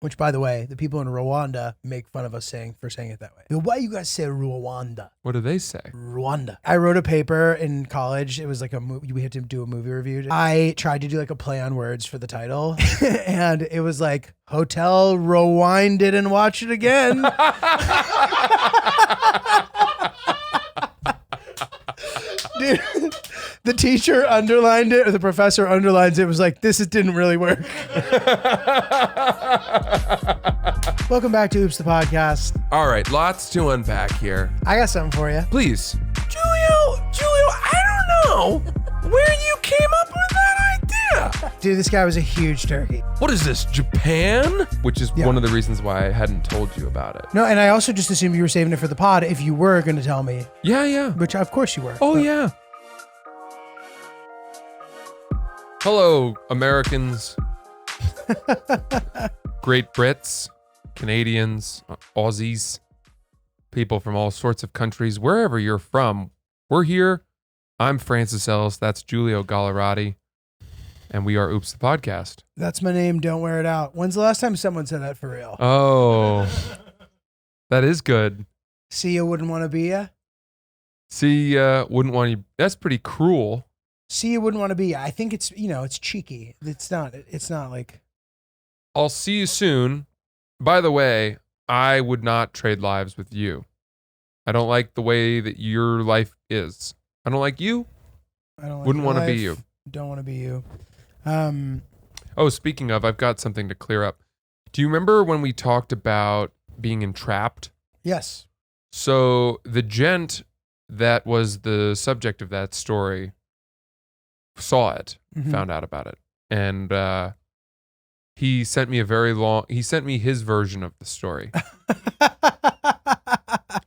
Which, by the way, the people in Rwanda make fun of us for saying it that way. Why you guys say Rwanda? What do they say? Rwanda. I wrote a paper in college. It was like a movie. We had to do a movie review. I tried to do like a play on words for the title, and it was like Hotel Rewind it and watch it again. Dude, the teacher underlined it, or the professor underlines it. It was like, it didn't really work. Welcome back to Oops the Podcast. All right, lots to unpack here. I got something for you. Please. Julio, I don't know where you came up with that idea. Dude, this guy was a huge turkey. What is this, Japan? Which is Yeah. one of the reasons why I hadn't told you about it. No, and I also just assumed you were saving it for the pod if you were going to tell me, Yeah. which of course you were. Oh, But- yeah. Hello, Americans, Great Brits, Canadians, Aussies, people from all sorts of countries, wherever you're from. We're here. I'm Francis Ellis. That's Giulio Gallerati. And we are Oops the Podcast. That's my name. Don't wear it out. When's the last time someone said that for real? Oh, that is good. See you wouldn't want to be ya? See, wouldn't want you. That's pretty cruel. See you wouldn't want to be ya. I think it's, it's cheeky. It's not like... I'll see you soon. By the way, I would not trade lives with you. I don't like the way that your life is. I don't like you. I don't like Wouldn't your want to be life. you. Don't want to be you. Oh, speaking of, I've got something to clear up. Do you remember when we talked about being entrapped? Yes. So the gent that was the subject of that story saw it, Mhm. found out about it, and he sent me his version of the story.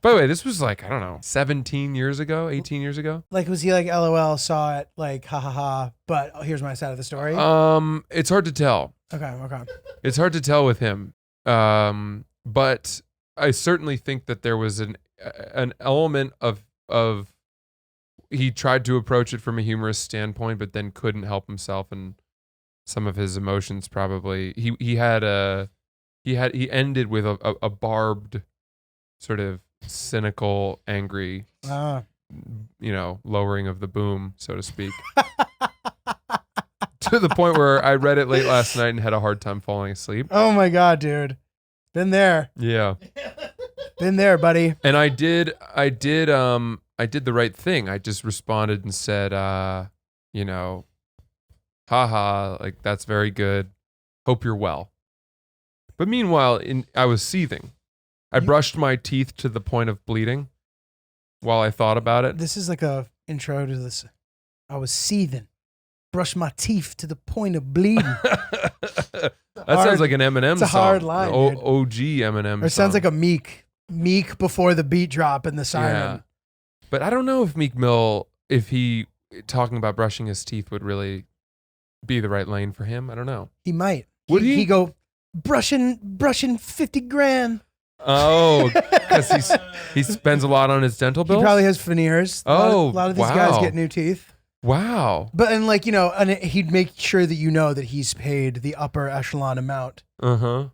By the way, this was like, I don't know, 17 years ago, 18 years ago. Like, was he like, LOL, saw it, like, ha ha ha, but here's my side of the story? It's hard to tell. Okay. It's hard to tell with him. But I certainly think that there was an element of he tried to approach it from a humorous standpoint, but then couldn't help himself, and some of his emotions probably he ended with a barbed, sort of cynical, angry, lowering of the boom, so to speak. To the point where I read it late last night and had a hard time falling asleep. Oh my God, dude. Been there. Yeah. Been there, buddy. And I did the right thing. I just responded and said, haha, like, that's very good. Hope you're well. But meanwhile, I was seething. I brushed my teeth to the point of bleeding while I thought about it. This is like a intro to this. I was seething. Brushed my teeth to the point of bleeding. That sounds like an Eminem it's a song. hard line, dude. OG Eminem Or it sounds song. like a Meek before the beat drop and the siren. Yeah. But I don't know if Meek Mill, if he talking about brushing his teeth would really be the right lane for him. I don't know. He might. Would he? He go, brushing 50 grand. Oh, because he spends a lot on his dental bills? He probably has veneers. Oh, a lot of these guys wow. get new teeth. Wow. But, and he'd make sure that you know that he's paid the upper echelon amount. Uh-huh.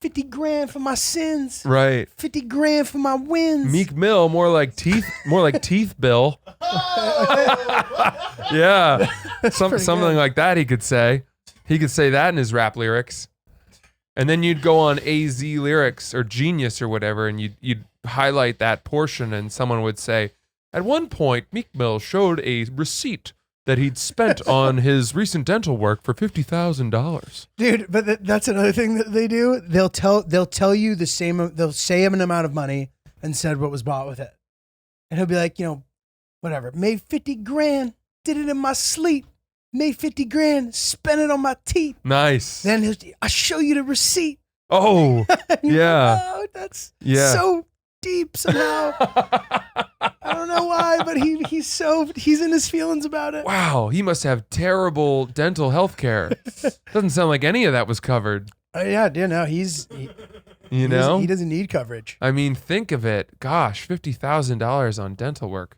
50 grand for my sins. Right. 50 grand for my wins. Meek Mill, more like teeth bill. Yeah. Something good. like that he could say. He could say that in his rap lyrics. And then you'd go on AZ Lyrics or Genius or whatever, and you'd highlight that portion, and someone would say, at one point, Meek Mill showed a receipt that he'd spent on his recent dental work for $50,000. Dude, but that's another thing that they do. They'll tell you the same. They'll say an amount of money and said what was bought with it, and he'll be like, whatever. Made 50 grand. Did it in my sleep. Made 50 grand. Spent it on my teeth. Nice. Then I'll show you the receipt. Oh, yeah. Oh, that's Yeah. so deep somehow. I don't know why, but he's in his feelings about it. Wow, he must have terrible dental health care. Doesn't sound like any of that was covered. Yeah, he doesn't need coverage. I mean, think of it. Gosh, $50,000 on dental work.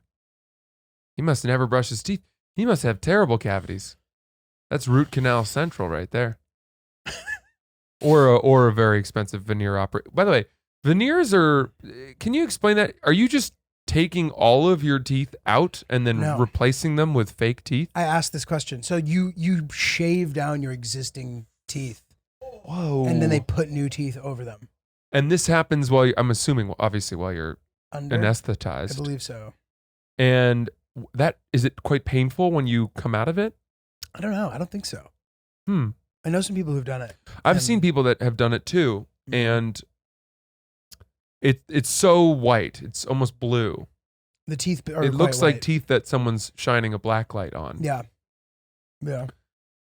He must never brush his teeth. He must have terrible cavities. That's root canal central right there. or a very expensive veneer operator. By the way, veneers are. Can you explain that? Are you just taking all of your teeth out and then No. replacing them with fake teeth? I asked this question. So you shave down your existing teeth, Whoa! and then they put new teeth over them. And this happens while I'm assuming, obviously, while you're Under, anesthetized. I believe so. And that is it quite painful when you come out of it? I don't know. I don't think so. Hmm. I know some people who've done it. I've seen people that have done it too, and it's so white. It's almost blue. The teeth are It looks quite like white. teeth that someone's shining a black light on. Yeah. Yeah.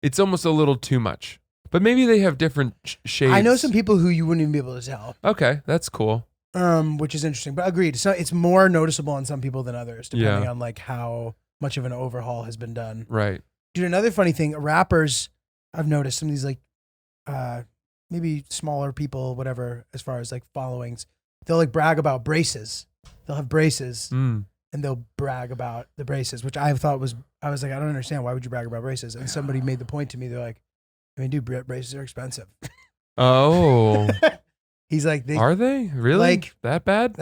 It's almost a little too much. But maybe they have different shades. I know some people who you wouldn't even be able to tell. Okay, that's cool. Which is interesting. But agreed. So it's more noticeable on some people than others, depending on like how much of an overhaul has been done. Right. Dude, another funny thing, rappers, I've noticed some of these like maybe smaller people, whatever, as far as like followings, they'll like brag about braces. They'll have braces and they'll brag about the braces, which I thought I was like, I don't understand. Why would you brag about braces? And somebody made the point to me. They're like, I mean, dude, braces are expensive. Oh. He's like, Are they? Really? Like, that bad?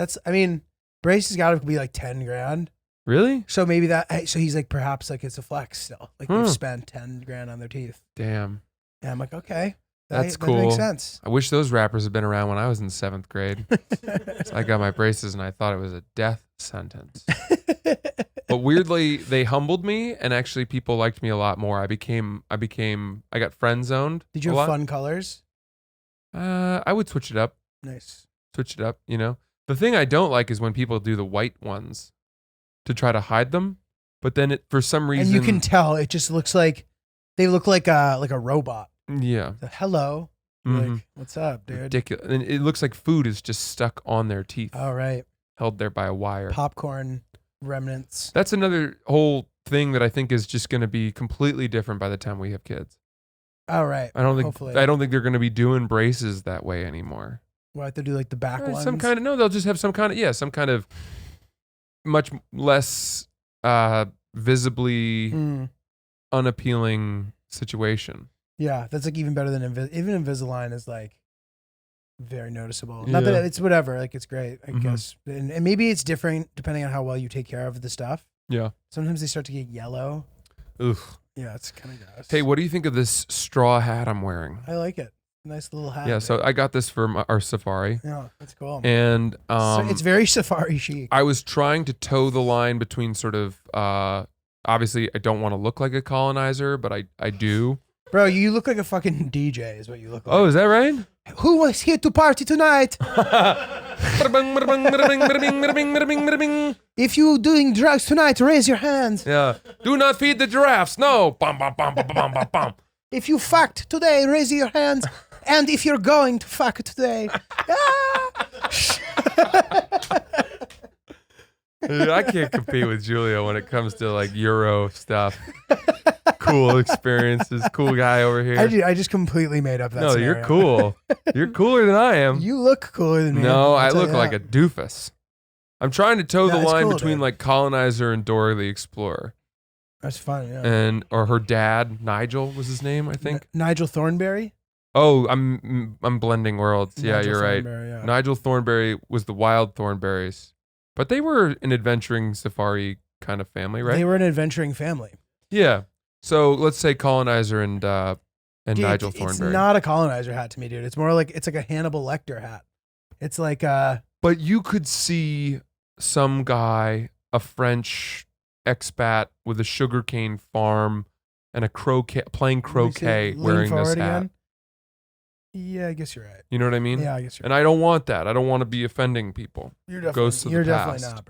Braces got to be like 10 grand. Really? So maybe so he's like, perhaps like it's a flex still. Like they've spent 10 grand on their teeth. Damn. And I'm like, okay. That's That cool. makes sense. I wish those rappers had been around when I was in 7th grade. So I got my braces and I thought it was a death sentence. But weirdly, they humbled me, and actually people liked me a lot more. I got friend zoned. Did you have fun colors? I would switch it up. Nice. Switch it up, you know? The thing I don't like is when people do the white ones to try to hide them, but then for some reason. And you can tell it just looks like they look like a robot. Yeah. Hello. Like, what's up, dude? Ridiculous. And it looks like food is just stuck on their teeth. All right. Held there by a wire. Popcorn remnants. That's another whole thing that I think is just going to be completely different by the time we have kids. All right. I don't Hopefully. think they're going to be doing braces that way anymore. What, have to do like the back ones? They'll just have some kind of much less visibly unappealing situation. Yeah, that's like even better than even Invisalign is like very noticeable. Yeah. Not that it's whatever, like it's great, I guess. And maybe it's different depending on how well you take care of the stuff. Yeah. Sometimes they start to get yellow. Ugh. Yeah, it's kind of gross. Hey, what do you think of this straw hat I'm wearing? I like it. Nice little hat. Yeah, so I got this for our safari. Yeah, that's cool. And so it's very safari chic. I was trying to toe the line between sort of obviously I don't want to look like a colonizer, but I do. Bro, you look like a fucking DJ is what you look like. Oh, is that right? Who was here to party tonight? If you doing drugs tonight, raise your hands. Yeah. Do not feed the giraffes. No. Bum, bum, bum, bum, bum, bum, bum. If you fucked today, raise your hands. And if you're going to fuck today. Dude, I can't compete with Julia when it comes to like Euro stuff. Cool experiences. Cool guy over here. I just completely made up that No, scenario. you're cool. You're cooler than I am. You look cooler than me. No, I'll I tell look you like a that. doofus. I'm trying to toe No, the it's line cool, between dude. like colonizer and Dora the Explorer. That's fun, yeah. Or her dad, Nigel was his name, I think. Nigel Thornberry? Oh, I'm blending worlds. Yeah, Nigel you're right. Thornberry, yeah. Nigel Thornberry was the Wild Thornberries, but they were an adventuring safari kind of family, right? They were an adventuring family. Yeah. So let's say colonizer and Dude, Nigel it's Thornberry. not a colonizer hat to me, dude. It's more like it's like a Hannibal Lecter hat. It's like But you could see some guy, a French expat with a sugarcane farm and playing croquet, lean wearing this forward hat. again. Yeah, I guess you're right. You know what I mean? Yeah, I guess you're And I don't want that. I don't want to be offending people. You're goes to the you're definitely past. not,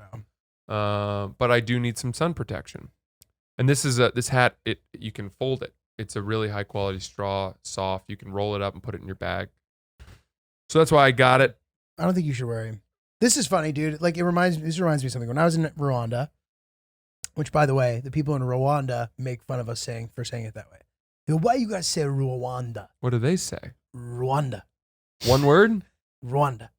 bro. But I do need some sun protection. And this hat. You can fold it. It's a really high quality straw, soft. You can roll it up and put it in your bag. So that's why I got it. I don't think you should worry. This is funny, dude. Like this reminds me of something. When I was in Rwanda, which by the way, the people in Rwanda make fun of us for saying it that way. They go, why you guys say Rwanda? What do they say? Rwanda. One word? Rwanda.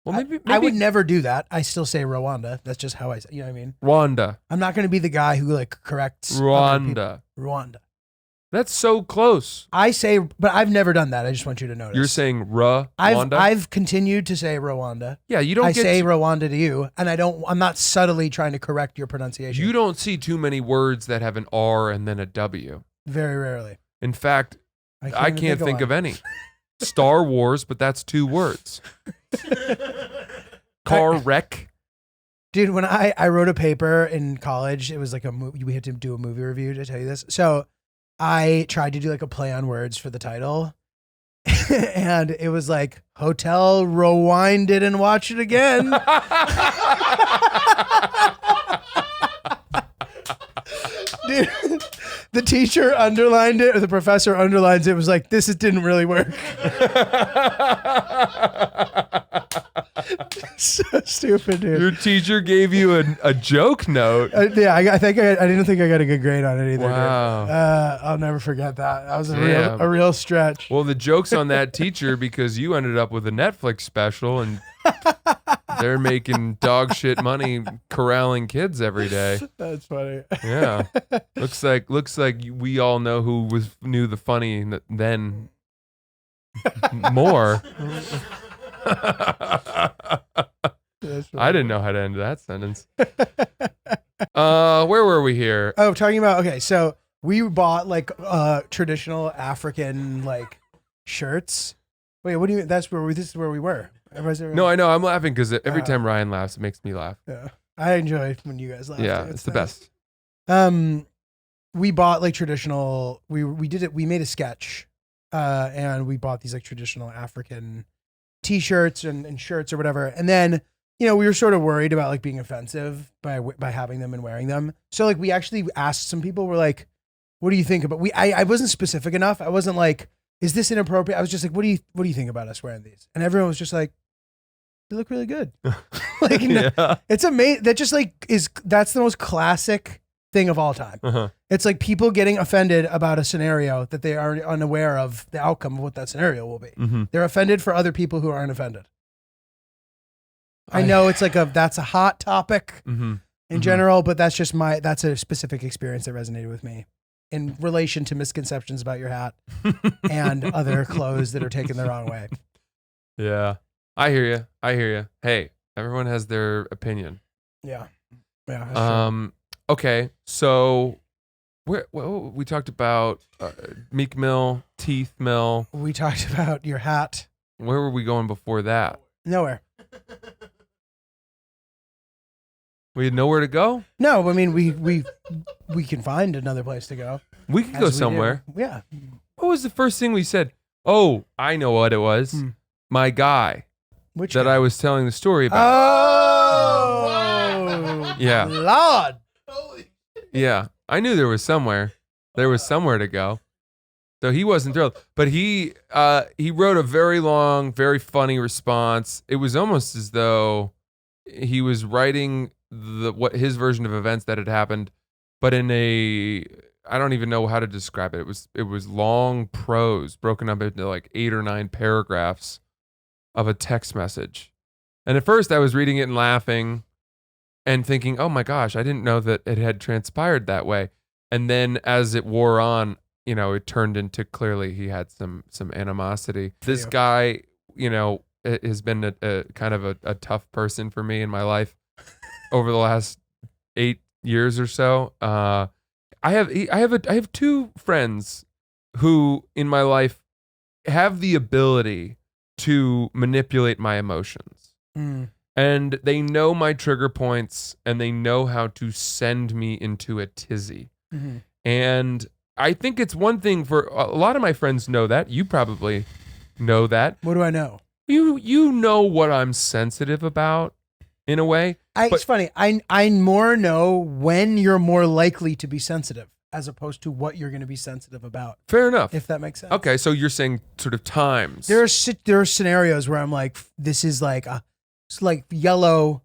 Well, maybe I would never do that. I still say Rwanda. That's just how I say. You know what I mean? Rwanda. I'm not going to be the guy who like corrects other people. Rwanda. Rwanda. That's so close. I say, but I've never done that. I just want you to notice. You're saying Rwanda? I've continued to say Rwanda. Yeah, you don't I get say Rwanda to you, and I'm not subtly trying to correct your pronunciation. You don't see too many words that have an R and then a W. Very rarely. In fact, I can't think of one. any. Star Wars, but that's 2 words. Car wreck. Dude, when I wrote a paper in college, it was like we had to do a movie review to tell you this. So I tried to do like a play on words for the title. And it was like, Hotel Rewind it and watch it again. Dude, the teacher underlined it, or the professor underlines it. It was like, it didn't really work. So stupid, dude. Your teacher gave you a joke note. Yeah, I didn't think I got a good grade on it either. Wow. Dude. I'll never forget that. That was a real stretch. Well, the joke's on that teacher because you ended up with a Netflix special and they're making dog shit money corralling kids every day. That's funny. Yeah. Looks like we all know who knew the funny then more. I didn't know how to end that sentence. Where were we here? Oh, talking about, okay, so we bought like traditional African like shirts. Wait, what do you mean? This is where we were. No, I know. I'm laughing because every time Ryan laughs, it makes me laugh. Yeah. I enjoy when you guys laugh. Yeah, too. it's the best. We bought like traditional, we made a sketch and we bought these like traditional African t-shirts and shirts or whatever. And then, we were sort of worried about like being offensive by having them and wearing them. So like we actually asked some people, we're like, what do you think about, I wasn't specific enough. I wasn't like, is this inappropriate? I was just like, what do you think about us wearing these? And everyone was just like, you look really good. Like, Yeah. It's amazing. That just like that's the most classic thing of all time. Uh-huh. It's like people getting offended about a scenario that they are unaware of the outcome of what that scenario will be. Mm-hmm. They're offended for other people who aren't offended. I know it's like that's a hot topic in general, but that's a specific experience that resonated with me in relation to misconceptions about your hat and other clothes that are taken the wrong way. Yeah. I hear you. Hey, everyone has their opinion. Yeah. Yeah. That's true. Okay. So we talked about Meek Mill, Teeth Mill. We talked about your hat. Where were we going before that? Nowhere. We had nowhere to go? No, I mean we can find another place to go. We could go somewhere. Yeah. What was the first thing we said? Oh, I know what it was. My guy. Which that guy? I was telling the story about. Oh, yeah. Lord. Yeah. I knew there was somewhere. There was somewhere to go. So he wasn't thrilled. But he wrote a very long, very funny response. It was almost as though he was writing his version of events that had happened, but in I don't even know how to describe it. It was long prose broken up into like 8 or 9 paragraphs of a text message. And at first I was reading it and laughing and thinking, oh my gosh, I didn't know that it had transpired that way. And then as it wore on, it turned into clearly he had some animosity. This guy, has been a kind of a tough person for me in my life over the last 8 years or so. I have 2 friends who in my life have the ability to manipulate my emotions. And they know my trigger points and they know how to send me into a tizzy. And I think it's one thing for a lot of my friends know that. You probably know that. What do I know? You know what I'm sensitive about in a way. It's funny. I more know when you're more likely to be sensitive as opposed to what you're going to be sensitive about. Fair enough. If that makes sense. Okay, so you're saying sort of times. There are scenarios where I'm like, this is like it's like yellow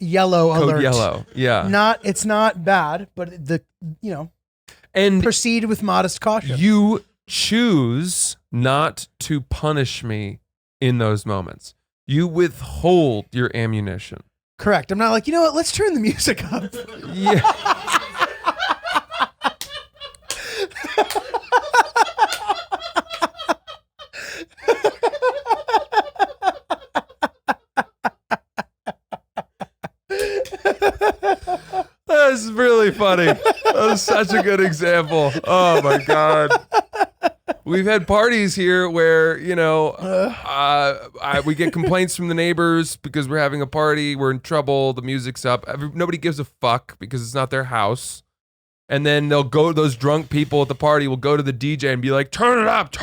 Code alert. yellow. Yeah. It's not bad, but and proceed with modest caution. You choose not to punish me in those moments. You withhold your ammunition. Correct. I'm not like, you know what? Let's turn the music up. Yeah. funny. That was such a good example. Oh my God. We've had parties here where, we get complaints from the neighbors because we're having a party. We're in trouble. The music's up. Nobody gives a fuck because it's not their house. And then those drunk people at the party will go to the DJ and be like, turn it up.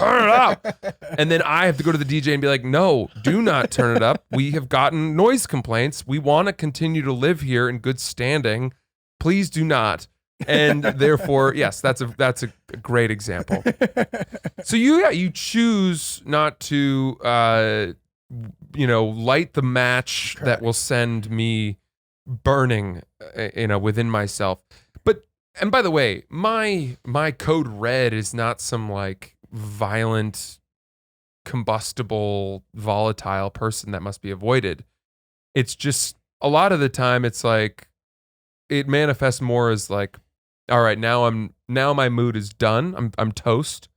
And then I have to go to the DJ and be like, no, do not turn it up. We have gotten noise complaints. We want to continue to live here in good standing. Please do not. And therefore, yes, that's a great example. So you choose not to, light the match that will send me burning, within myself. And by the way, my code red is not some like violent, combustible, volatile person that must be avoided. It's just a lot of the time it's like it manifests more as like, all right, now my mood is done. I'm toast.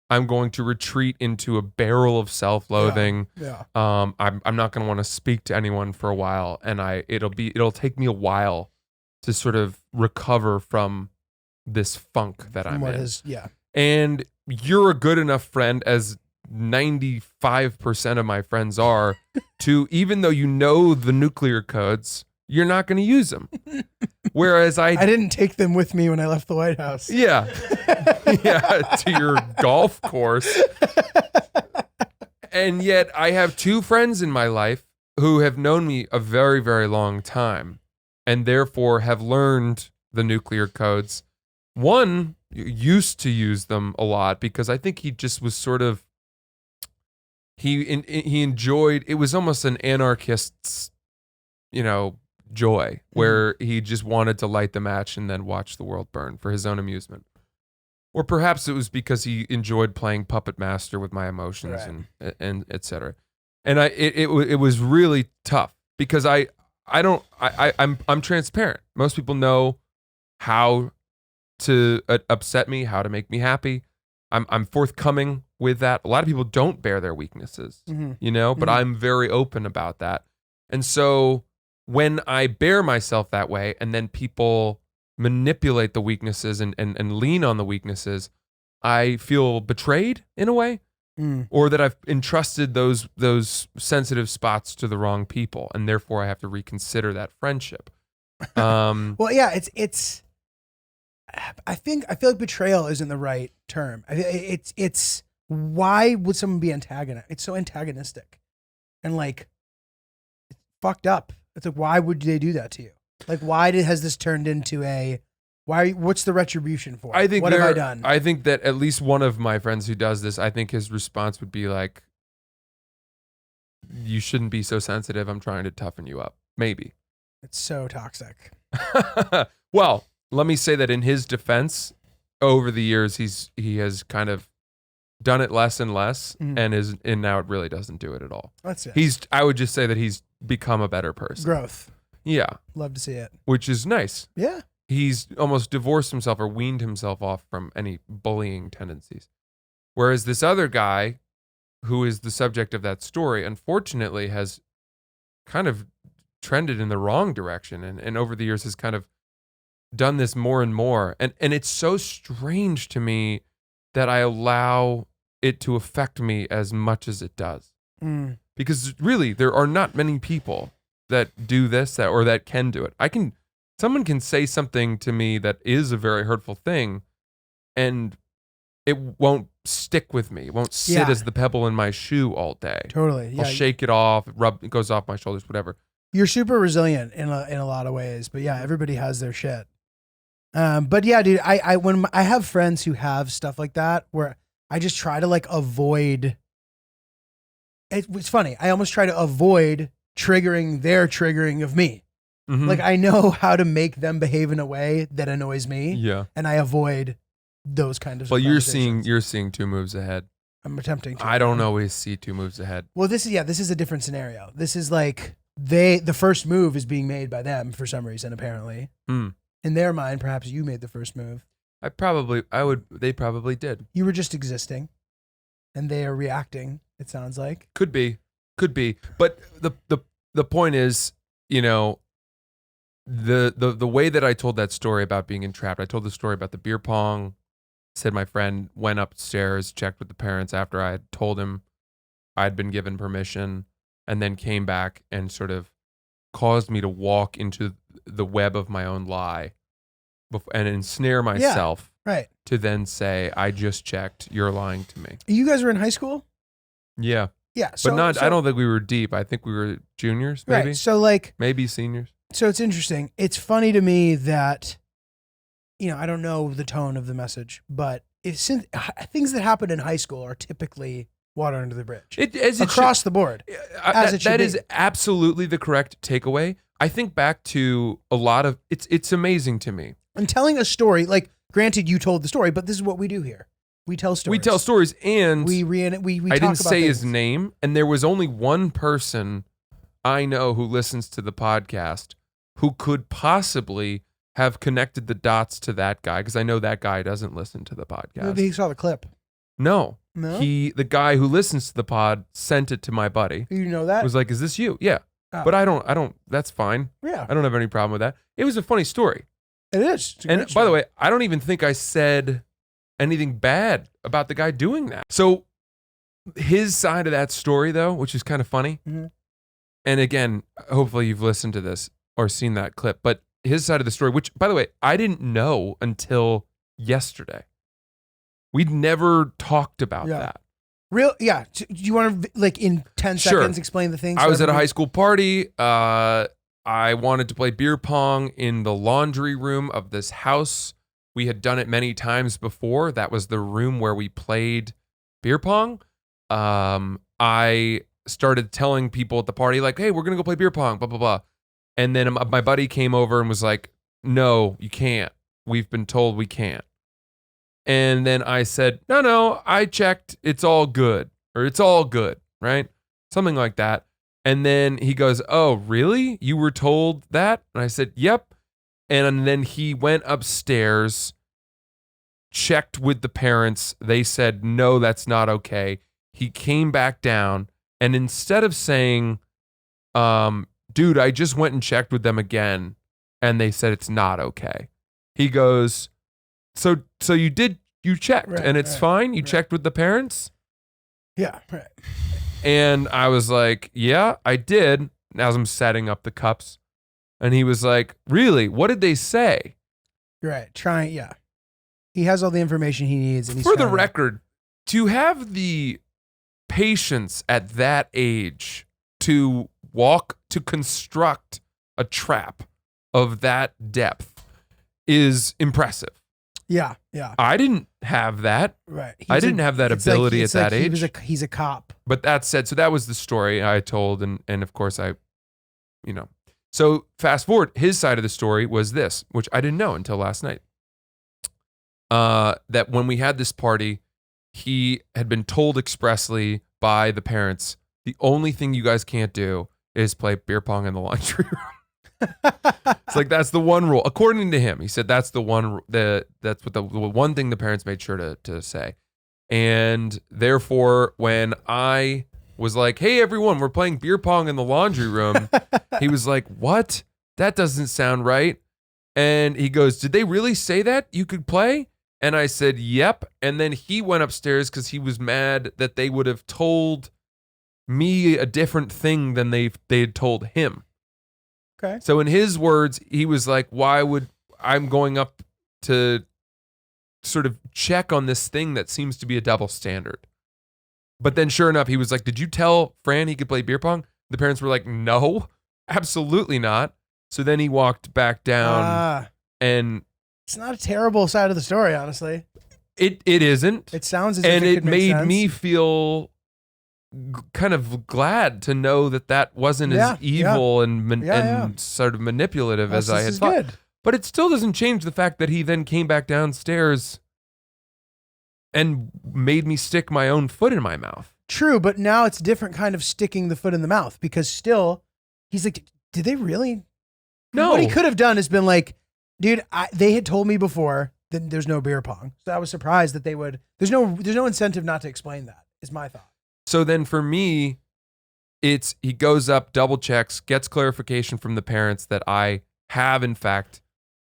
I'm going to retreat into a barrel of self-loathing. Yeah. I'm not going to want to speak to anyone for a while, and it'll take me a while to sort of recover from this funk that I'm in. And you're a good enough friend, as 95% of my friends are, to, even though you know the nuclear codes, you're not going to use them. Whereas I didn't take them with me when I left the White House. Yeah. Yeah, to your golf course. And yet I have two friends in my life who have known me a very, very long time, and therefore have learned the nuclear codes. One used to use them a lot because I think he just was sort of, he enjoyed, it was almost an anarchist's, joy, where he just wanted to light the match and then watch the world burn for his own amusement. Or perhaps it was because he enjoyed playing puppet master with my emotions, right, and et cetera. And it was really tough because I'm transparent. Most people know how to upset me, how to make me happy. I'm forthcoming with that. A lot of people don't bear their weaknesses, but I'm very open about that. And so when I bear myself that way, and then people manipulate the weaknesses and lean on the weaknesses, I feel betrayed in a way, or that I've entrusted those sensitive spots to the wrong people, and therefore I have to reconsider that friendship. Well, yeah, it's. I feel like betrayal isn't the right term. It's why would someone be antagonist? It's so antagonistic, and like, it's fucked up. It's like, why would they do that to you? Like, why has this turned into what's the retribution for? I think what have I done? I think that at least one of my friends who does this, I think his response would be like, you shouldn't be so sensitive. I'm trying to toughen you up. Maybe. It's so toxic. Well, let me say that in his defense, over the years, he has kind of done it less and less, and now it really doesn't do it at all. That's it. I would just say that he's become a better person. Growth. Yeah. Love to see it. Which is nice. Yeah. He's almost divorced himself or weaned himself off from any bullying tendencies. Whereas this other guy, who is the subject of that story, unfortunately has kind of trended in the wrong direction, and over the years has kind of done this more and more. And it's so strange to me that I allow it to affect me as much as it does. Because really, there are not many people that do this or that can do it. Someone can say something to me that is a very hurtful thing, and it won't stick with me. It won't sit as the pebble in my shoe all day. Totally. Yeah. I'll shake it off, it goes off my shoulders, whatever. You're super resilient in a lot of ways, but yeah, everybody has their shit. But yeah, dude, when I have friends who have stuff like that, where I just try to like avoid. It's funny. I almost try to avoid triggering their triggering of me. Like, I know how to make them behave in a way that annoys me. Yeah. And I avoid those kind of. Well, you're seeing 2 moves ahead. I'm attempting to. I don't always see 2 moves ahead. Well, this is a different scenario. This is like the first move is being made by them for some reason, apparently. In their mind, perhaps you made the first move. They probably did. You were just existing, and they are reacting. It sounds like could be, but the point is, the way that I told that story about being entrapped, I told the story about the beer pong. Said my friend went upstairs, checked with the parents after I had told him I'd been given permission, and then came back and sort of caused me to walk into the web of my own lie and ensnare myself right. to then say, I just checked, you're lying to me. You guys were in high school? Yeah. Yeah. But I don't think we were deep. I think we were juniors, maybe. Right. So like maybe seniors. So it's interesting. It's funny to me that, I don't know the tone of the message, but things that happen in high school are typically water under the bridge. Across the board. That is absolutely the correct takeaway. I think back to a lot of, it's amazing to me. And telling a story, like, granted, you told the story, but this is what we do here. We tell stories. We tell stories, and we I talk didn't about say things. his name, and there was only one person I know who listens to the podcast who could possibly have connected the dots to that guy, because I know that guy doesn't listen to the podcast. Maybe he saw the clip. No. No? The guy who listens to the pod sent it to my buddy. You know that? Was like, is this you? Yeah. Oh. But I don't, that's fine. Yeah. I don't have any problem with that. It was a funny story. It is. It's a And great by the story. way, I don't even think I said anything bad about the guy doing that. So his side of that story, though, which is kind of funny, Mhm. and again, hopefully you've listened to this or seen that clip, but his side of the story, which, by the way, I didn't know until yesterday. We'd never talked about that. Yeah. Do you want to, like, in 10 Sure. seconds, explain the thing? I was at a high school party. I wanted to play beer pong in the laundry room of this house. We had done it many times before. That was the room where we played beer pong. I started telling people at the party, like, hey, we're going to go play beer pong, blah, blah, blah. And then my buddy came over and was like, no, you can't. We've been told we can't. And then I said, no, I checked. It's all good. Or it's all good, right? Something like that. And then he goes, oh, really? You were told that? And I said, yep. And then he went upstairs, checked with the parents. They said, no, that's not okay. He came back down. And instead of saying, dude, I just went and checked with them again, and they said it's not okay, he goes, so you checked, Right, and it's right, fine? You right. checked with the parents? Yeah, right. And I was like, yeah, I did, as I'm setting up the cups. And he was like, really? What did they say? Right. Yeah. He has all the information he needs. And he's For the trying to- record, to have the patience at that age to construct a trap of that depth is impressive. Yeah. I didn't have that. Right. I didn't have that it's ability it's at that like age. He's a cop. But that said, so that was the story I told, and of course So fast forward, his side of the story was this, which I didn't know until last night. That when we had this party, he had been told expressly by the parents, the only thing you guys can't do is play beer pong in the laundry room. It's like, that's the one rule. According to him, he said that's the one, that's what the one thing the parents made sure to say. And therefore, when I was like, hey, everyone, we're playing beer pong in the laundry room, he was like, what? That doesn't sound right. And he goes, did they really say that you could play? And I said, yep. And then he went upstairs because he was mad that they would have told me a different thing than they had told him. Okay. So in his words, he was like, why would I'm going up to sort of check on this thing that seems to be a double standard? But then sure enough, he was like, did you tell Fran he could play beer pong? The parents were like, no, absolutely not. So then he walked back down and it's not a terrible side of the story, honestly. It isn't. It sounds as and if it it could make made sense. me feel kind of glad to know that wasn't as evil and sort of manipulative as I had thought. Good. But it still doesn't change the fact that he then came back downstairs and made me stick my own foot in my mouth. True, but now it's a different kind of sticking the foot in the mouth, because still, he's like, did they really? No. What he could have done is been like, dude, they had told me before that there's no beer pong. So I was surprised that they would. There's no incentive not to explain that, is my thought. So then for me, he goes up, double checks, gets clarification from the parents that I have in fact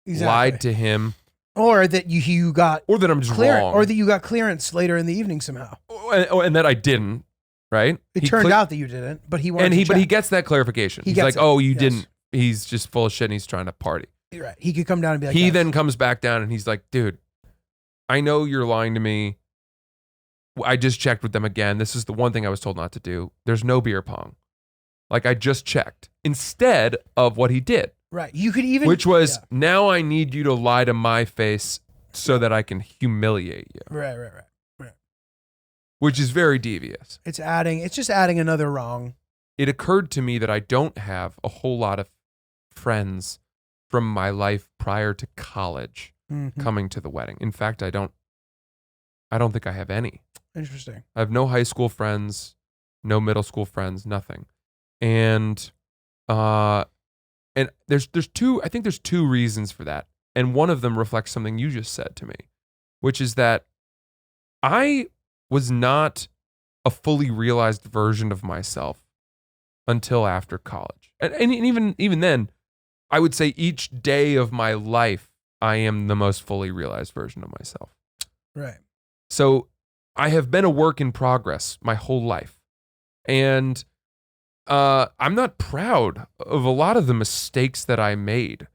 Exactly. lied to him, or that you got or that I'm just wrong, or that you got clearance later in the evening somehow. and that I didn't. Right? It turned out that you didn't, but he wanted and to he check. gets that clarification. He's gets like, it. "Oh, you Yes. didn't." He's just full of shit and he's trying to party. You're right. He could come down and be like, He "Yes." then comes back down and he's like, "Dude, I know you're lying to me. I just checked with them again. This is the one thing I was told not to do. There's no beer pong. Like I just checked." Instead of what he did. Right. You could even, which was, now I need you to lie to my face so that I can humiliate you. Right. Which is very devious. It's just adding another wrong. It occurred to me that I don't have a whole lot of friends from my life prior to college coming to the wedding. In fact, I don't think I have any. Interesting. I have no high school friends, no middle school friends, nothing. And there's two reasons for that. And one of them reflects something you just said to me, which is that I was not a fully realized version of myself until after college. And even then, I would say each day of my life, I am the most fully realized version of myself. Right. So I have been a work in progress my whole life. And I'm not proud of a lot of the mistakes that I made.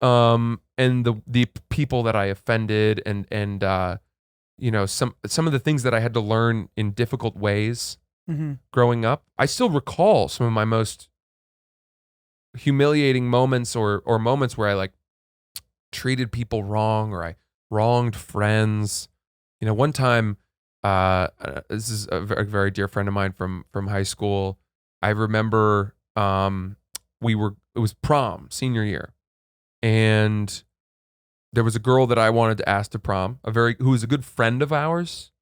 And the people that I offended and some of the things that I had to learn in difficult ways growing up. I still recall some of my most humiliating moments or moments where I like treated people wrong or I wronged friends. One time, this is a very, very dear friend of mine from high school. I remember it was prom, senior year, and there was a girl that I wanted to ask to prom, who was a good friend of ours,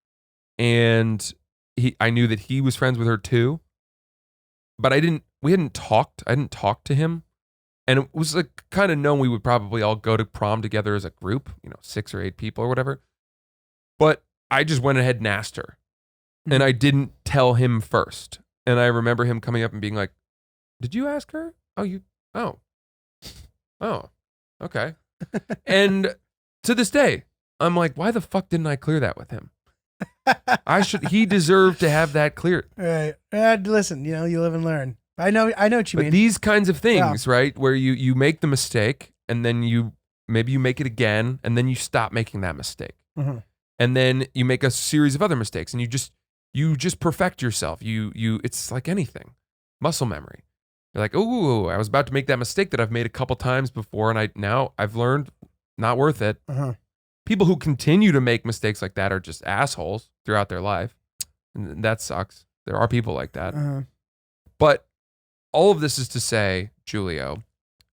and I knew that he was friends with her too, but we hadn't talked. I didn't talk to him, and it was like kind of known we would probably all go to prom together as a group, 6 or 8 people or whatever. But I just went ahead and asked her, and I didn't tell him first. And I remember him coming up and being like, "Did you ask her? Oh, okay." And to this day, I'm like, why the fuck didn't I clear that with him? He deserved to have that cleared. Right. Listen, you live and learn. I know what you mean. But these kinds of things, right, where you make the mistake and then maybe you make it again and then you stop making that mistake. And then you make a series of other mistakes and you just perfect yourself. It's like anything. Muscle memory. You're like, "Oh, I was about to make that mistake that I've made a couple times before, and now I've learned not worth it." People who continue to make mistakes like that are just assholes throughout their life, and that sucks. There are people like that. But all of this is to say, Julio,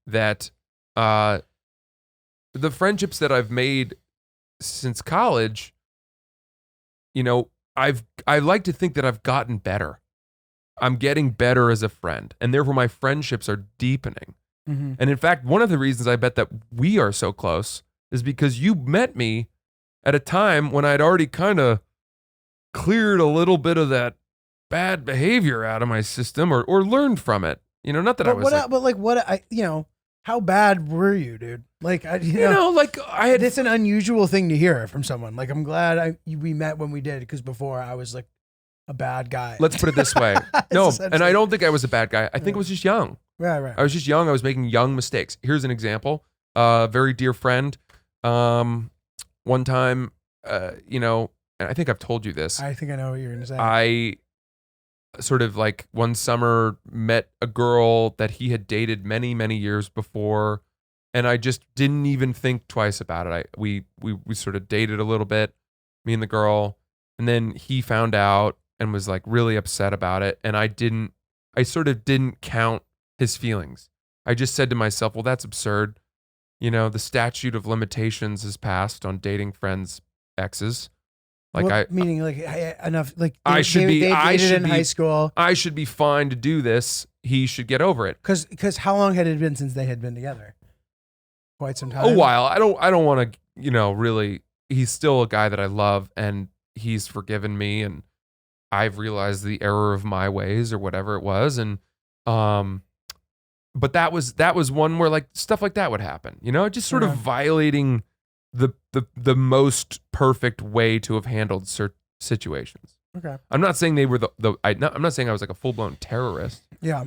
that the friendships that I've made since college, I like to think that I've gotten better. I'm getting better as a friend, and therefore my friendships are deepening. And in fact, one of the reasons I bet that we are so close is because you met me at a time when I'd already kind of cleared a little bit of that bad behavior out of my system or learned from it. Not that but I was how bad were you, dude? Like, I had. It's an unusual thing to hear from someone. Like, I'm glad we met when we did, because before I was like a bad guy. Let's put it this way. No, and I don't think I was a bad guy. I think I was just young. Right. I was just young. I was making young mistakes. Here's an example. Very dear friend. One time, and I think I've told you this. I think I know what you're going to say. I sort of like one summer met a girl that he had dated many, many years before, and I just didn't even think twice about it. We sort of dated a little bit, me and the girl, and then he found out and was like really upset about it, and I sort of didn't count his feelings. I just said to myself, well, that's absurd. The statute of limitations has passed on dating friends' exes. Meaning enough. Like I should be in high school. I should be fine to do this. He should get over it. Because how long had it been since they had been together? Quite some time. A while. I don't want to. Really. He's still a guy that I love, and he's forgiven me, and I've realized the error of my ways or whatever it was, and but that was one where like stuff like that would happen, just sort of violating the most perfect way to have handled situations. Okay. I'm not saying they were I'm not saying I was like a full-blown terrorist. Yeah.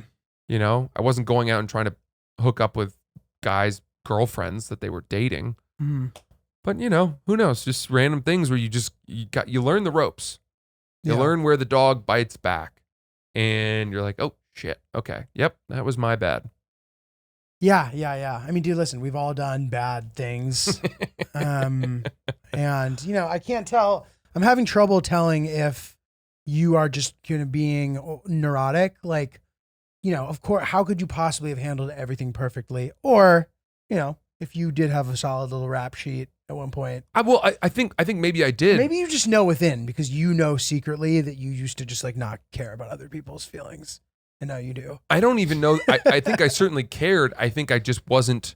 I wasn't going out and trying to hook up with guys' girlfriends that they were dating. Mm-hmm. But who knows? Just random things where you learn the ropes. You learn where the dog bites back, and you're like, oh shit, okay, yep, that was my bad. Yeah. I mean, dude, listen, we've all done bad things, and I can't tell. I'm having trouble telling if you are just being neurotic, like. Of course, how could you possibly have handled everything perfectly? Or, if you did have a solid little rap sheet at one point. I think maybe I did. Maybe you just know within because you know secretly that you used to just like not care about other people's feelings. And now you do. I don't even know. I think I certainly cared. I think I just wasn't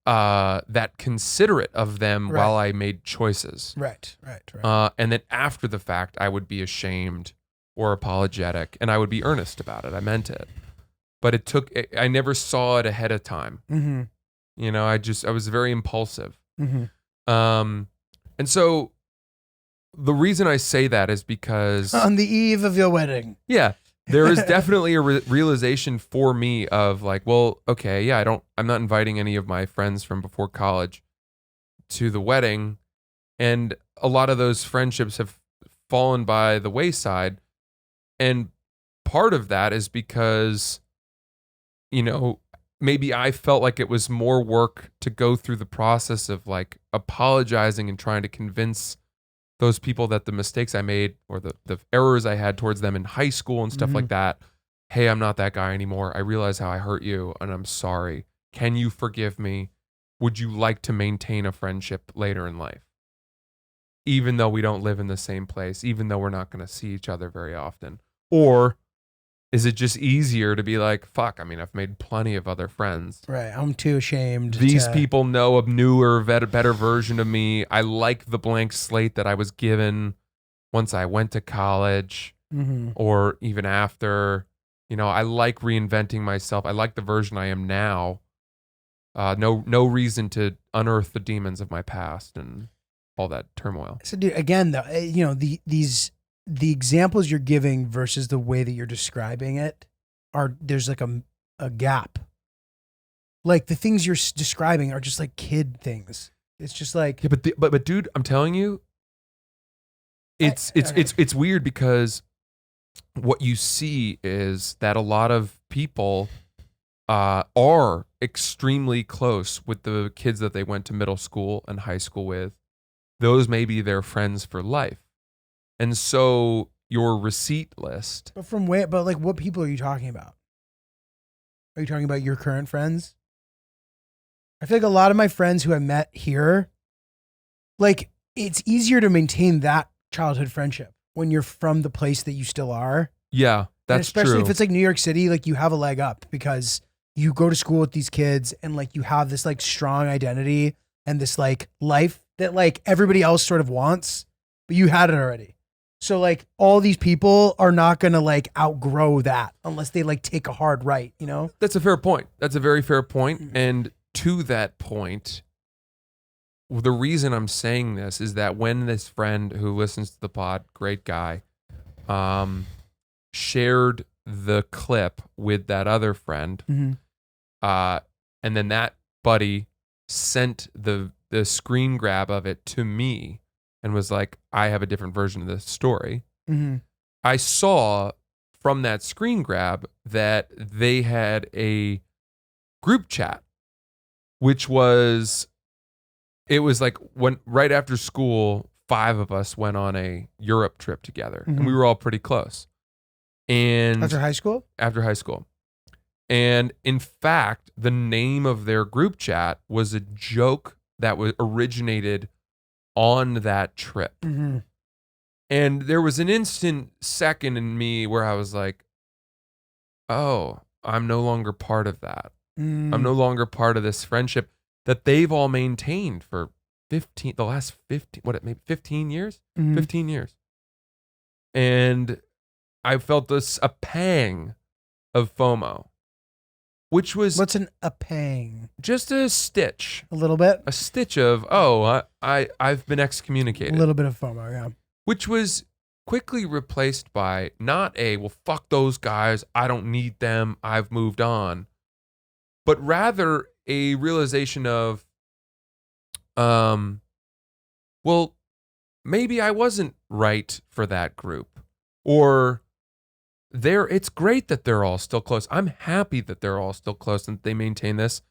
that considerate of them while I made choices. Right. And then after the fact, I would be ashamed or apologetic, and I would be earnest about it. I meant it, but I never saw it ahead of time. Mm-hmm. I was very impulsive. Mm-hmm. And so the reason I say that is because on the eve of your wedding, there is definitely a realization for me of like, well, okay, yeah, I'm not inviting any of my friends from before college to the wedding, and a lot of those friendships have fallen by the wayside. And part of that is because, maybe I felt like it was more work to go through the process of like apologizing and trying to convince those people that the mistakes I made or the errors I had towards them in high school and stuff like that. Hey, I'm not that guy anymore. I realize how I hurt you and I'm sorry. Can you forgive me? Would you like to maintain a friendship later in life? Even though we don't live in the same place, even though we're not going to see each other very often. Or is it just easier to be like, fuck, I mean, I've made plenty of other friends. Right. I'm too ashamed. These people know a newer, better version of me. I like the blank slate that I was given once I went to college or even after. I like reinventing myself. I like the version I am now. No reason to unearth the demons of my past and all that turmoil. So, dude, again, though, the examples you're giving versus the way that you're describing it there's like a gap. Like the things you're describing are just like kid things. It's just like but dude, I'm telling you, it's weird because what you see is that a lot of people are extremely close with the kids that they went to middle school and high school with. Those may be their friends for life. And so your receipt list. But from where? But like, what people are you talking about? Are you talking about your current friends? I feel like a lot of my friends who I met here, like, it's easier to maintain that childhood friendship when you're from the place that you still are. Yeah, that's especially true. If it's like New York City, like you have a leg up because you go to school with these kids and like you have this like strong identity and this like life that like everybody else sort of wants, but you had it already. So like all these people are not going to like outgrow that unless they like take a hard right, That's a fair point. That's a very fair point. And to that point, the reason I'm saying this is that when this friend who listens to the pod, great guy, shared the clip with that other friend, and then that buddy sent the screen grab of it to me and was like, I have a different version of this story. I saw from that screen grab that they had a group chat, which was, it was like when right after school, 5 of us went on a Europe trip together and we were all pretty close. And after high school? After high school. And in fact, the name of their group chat was a joke that was originated on that trip. And there was an instant second in me where I was like, oh, I'm no longer part of that. I'm no longer part of this friendship that they've all maintained for 15 years? 15 years. And I felt a pang of FOMO. which was What's a pang? just a stitch. A little bit. A stitch of, I've been excommunicated. A little bit of FOMO, yeah. Which was quickly replaced by not a, well, fuck those guys, I don't need them, I've moved on, but rather a realization of, well, maybe I wasn't right for that group. Or it's great that they're all still close. I'm happy that they're all still close and they maintain this.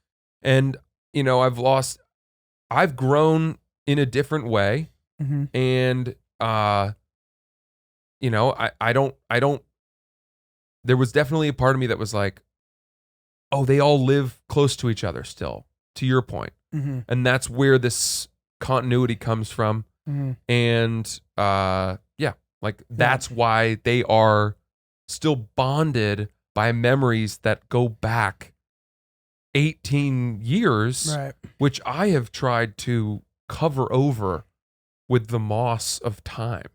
And, I've grown in a different way. Mm-hmm. And, I don't, there was definitely a part of me that was like, oh, they all live close to each other still, to your point. Mm-hmm. And that's where this continuity comes from. Mm-hmm. And, that's why they are still bonded by memories that go back 18 years, Right. which I have tried to cover over with the moss of time.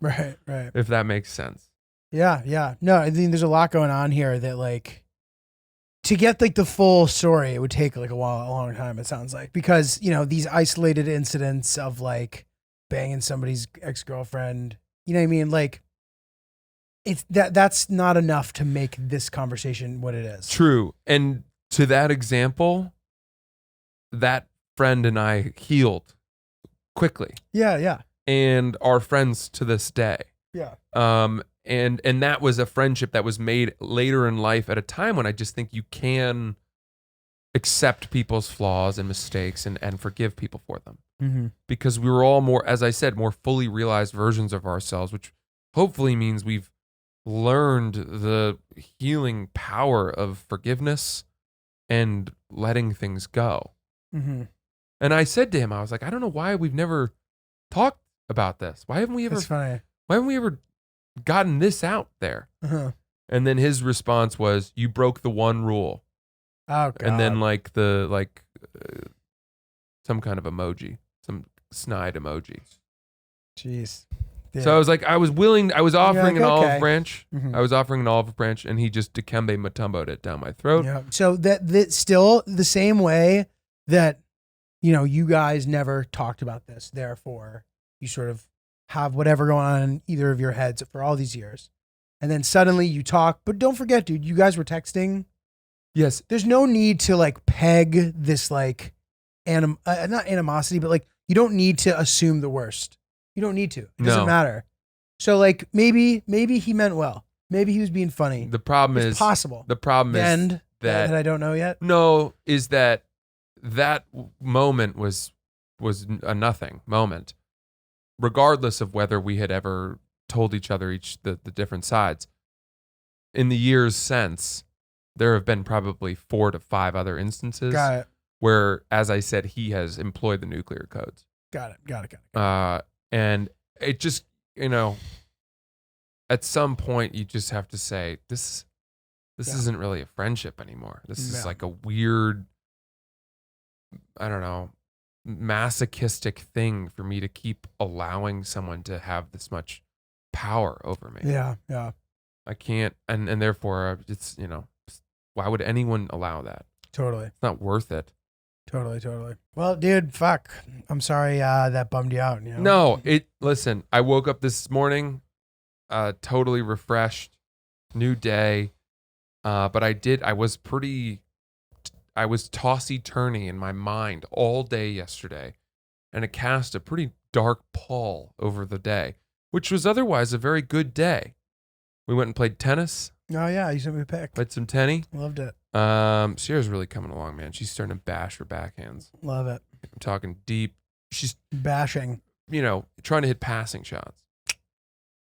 Right. If that makes sense. Yeah. No, I think there's a lot going on here that, like, to get like the full story, it would take like a long time, it sounds like, because, these isolated incidents of like banging somebody's ex-girlfriend, you know what I mean? Like, it's that's not enough to make this conversation what it is. True. And to that example, that friend and I healed quickly. Yeah. And are friends to this day. Yeah. And that was a friendship that was made later in life at a time when I just think you can accept people's flaws and mistakes and forgive people for them. Mm-hmm. Because we were all more, as I said, more fully realized versions of ourselves, which hopefully means we've learned the healing power of forgiveness and letting things go. Mm-hmm. And I said to him, I was like, I don't know why we've never talked about this. Why haven't we ever? That's funny. Why haven't we ever gotten this out there? Uh-huh. And then his response was, "You broke the one rule." Oh God. And then some kind of emoji, some snide emoji. Jeez. Yeah. So I was like, I was offering like, an olive okay. branch. Mhm. I was offering an olive branch, and he just Dikembe Mutombo'd it down my throat. Yeah. So that still the same way that, you guys never talked about this. Therefore, you sort of have whatever going on in either of your heads for all these years. And then suddenly you talk, but don't forget, dude, you guys were texting. Yes. There's no need to like peg this like not animosity, but like you don't need to assume the worst. You don't need to. It doesn't No. matter. So like maybe he meant well. Maybe he was being funny. The problem It's is possible. The problem is And that I don't know yet. No, is that moment was a nothing moment, regardless of whether we had ever told each other the different sides. In the years since, there have been probably 4 to 5 other instances Got it. where, as I said, he has employed the nuclear codes. Got it. And it just, at some point you just have to say, this isn't really a friendship anymore. This is like a weird, I don't know, masochistic thing for me to keep allowing someone to have this much power over me. Yeah. I can't, and therefore it's, why would anyone allow that? Totally. It's not worth it. Totally. Well, dude, fuck. I'm sorry that bummed you out. No, listen, I woke up this morning totally refreshed, new day. But I was tossy-turny in my mind all day yesterday, and it cast a pretty dark pall over the day, which was otherwise a very good day. We went and played tennis. Oh yeah, you sent me a pic. Played some tenny. Loved it. Sierra's really coming along, man. She's starting to bash her backhands. Love it. I'm talking deep. She's, Bashing. trying to hit passing shots.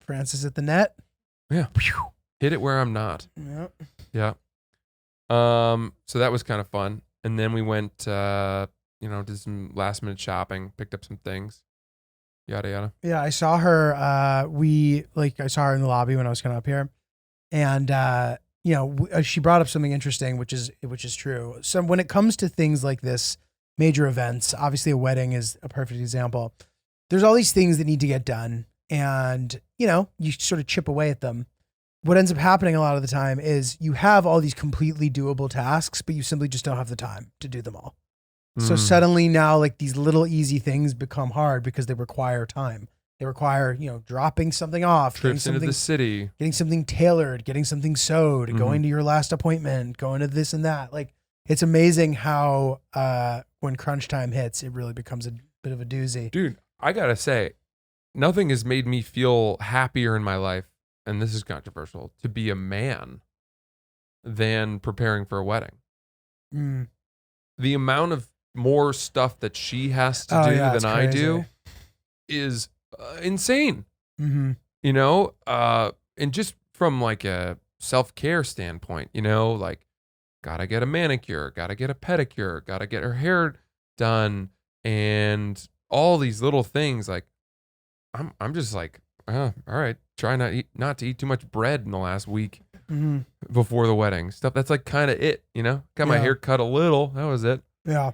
Francis at the net. Yeah. Hit it where I'm not. Yep. Yeah. So that was kind of fun. And then we went, did some last minute shopping, picked up some things, yada, yada. Yeah, I saw her. I saw her in the lobby when I was coming up here, and she brought up something interesting, which is true. So when it comes to things like this, major events, obviously a wedding is a perfect example. There's all these things that need to get done, and you sort of chip away at them. what ends up happening a lot of the time is you have all these completely doable tasks, but you simply just don't have the time to do them all. So suddenly now, like, these little easy things become hard because they require time. They require, dropping something off, Trips into the city, getting something tailored, getting something sewed, going to your last appointment, going to this and that. Like, it's amazing how when crunch time hits, it really becomes a bit of a doozy. Dude, I gotta say, nothing has made me feel happier in my life, and this is controversial, to be a man than preparing for a wedding. The amount of more stuff that she has to do than I do is insane. And just from like a self-care standpoint, like, gotta get a manicure, gotta get a pedicure, gotta get her hair done, and all these little things. Like, I'm just like, all right, try not to eat too much bread in the last week before the wedding. Stuff that's like kind of it, Got my hair cut a little. That was it. Yeah.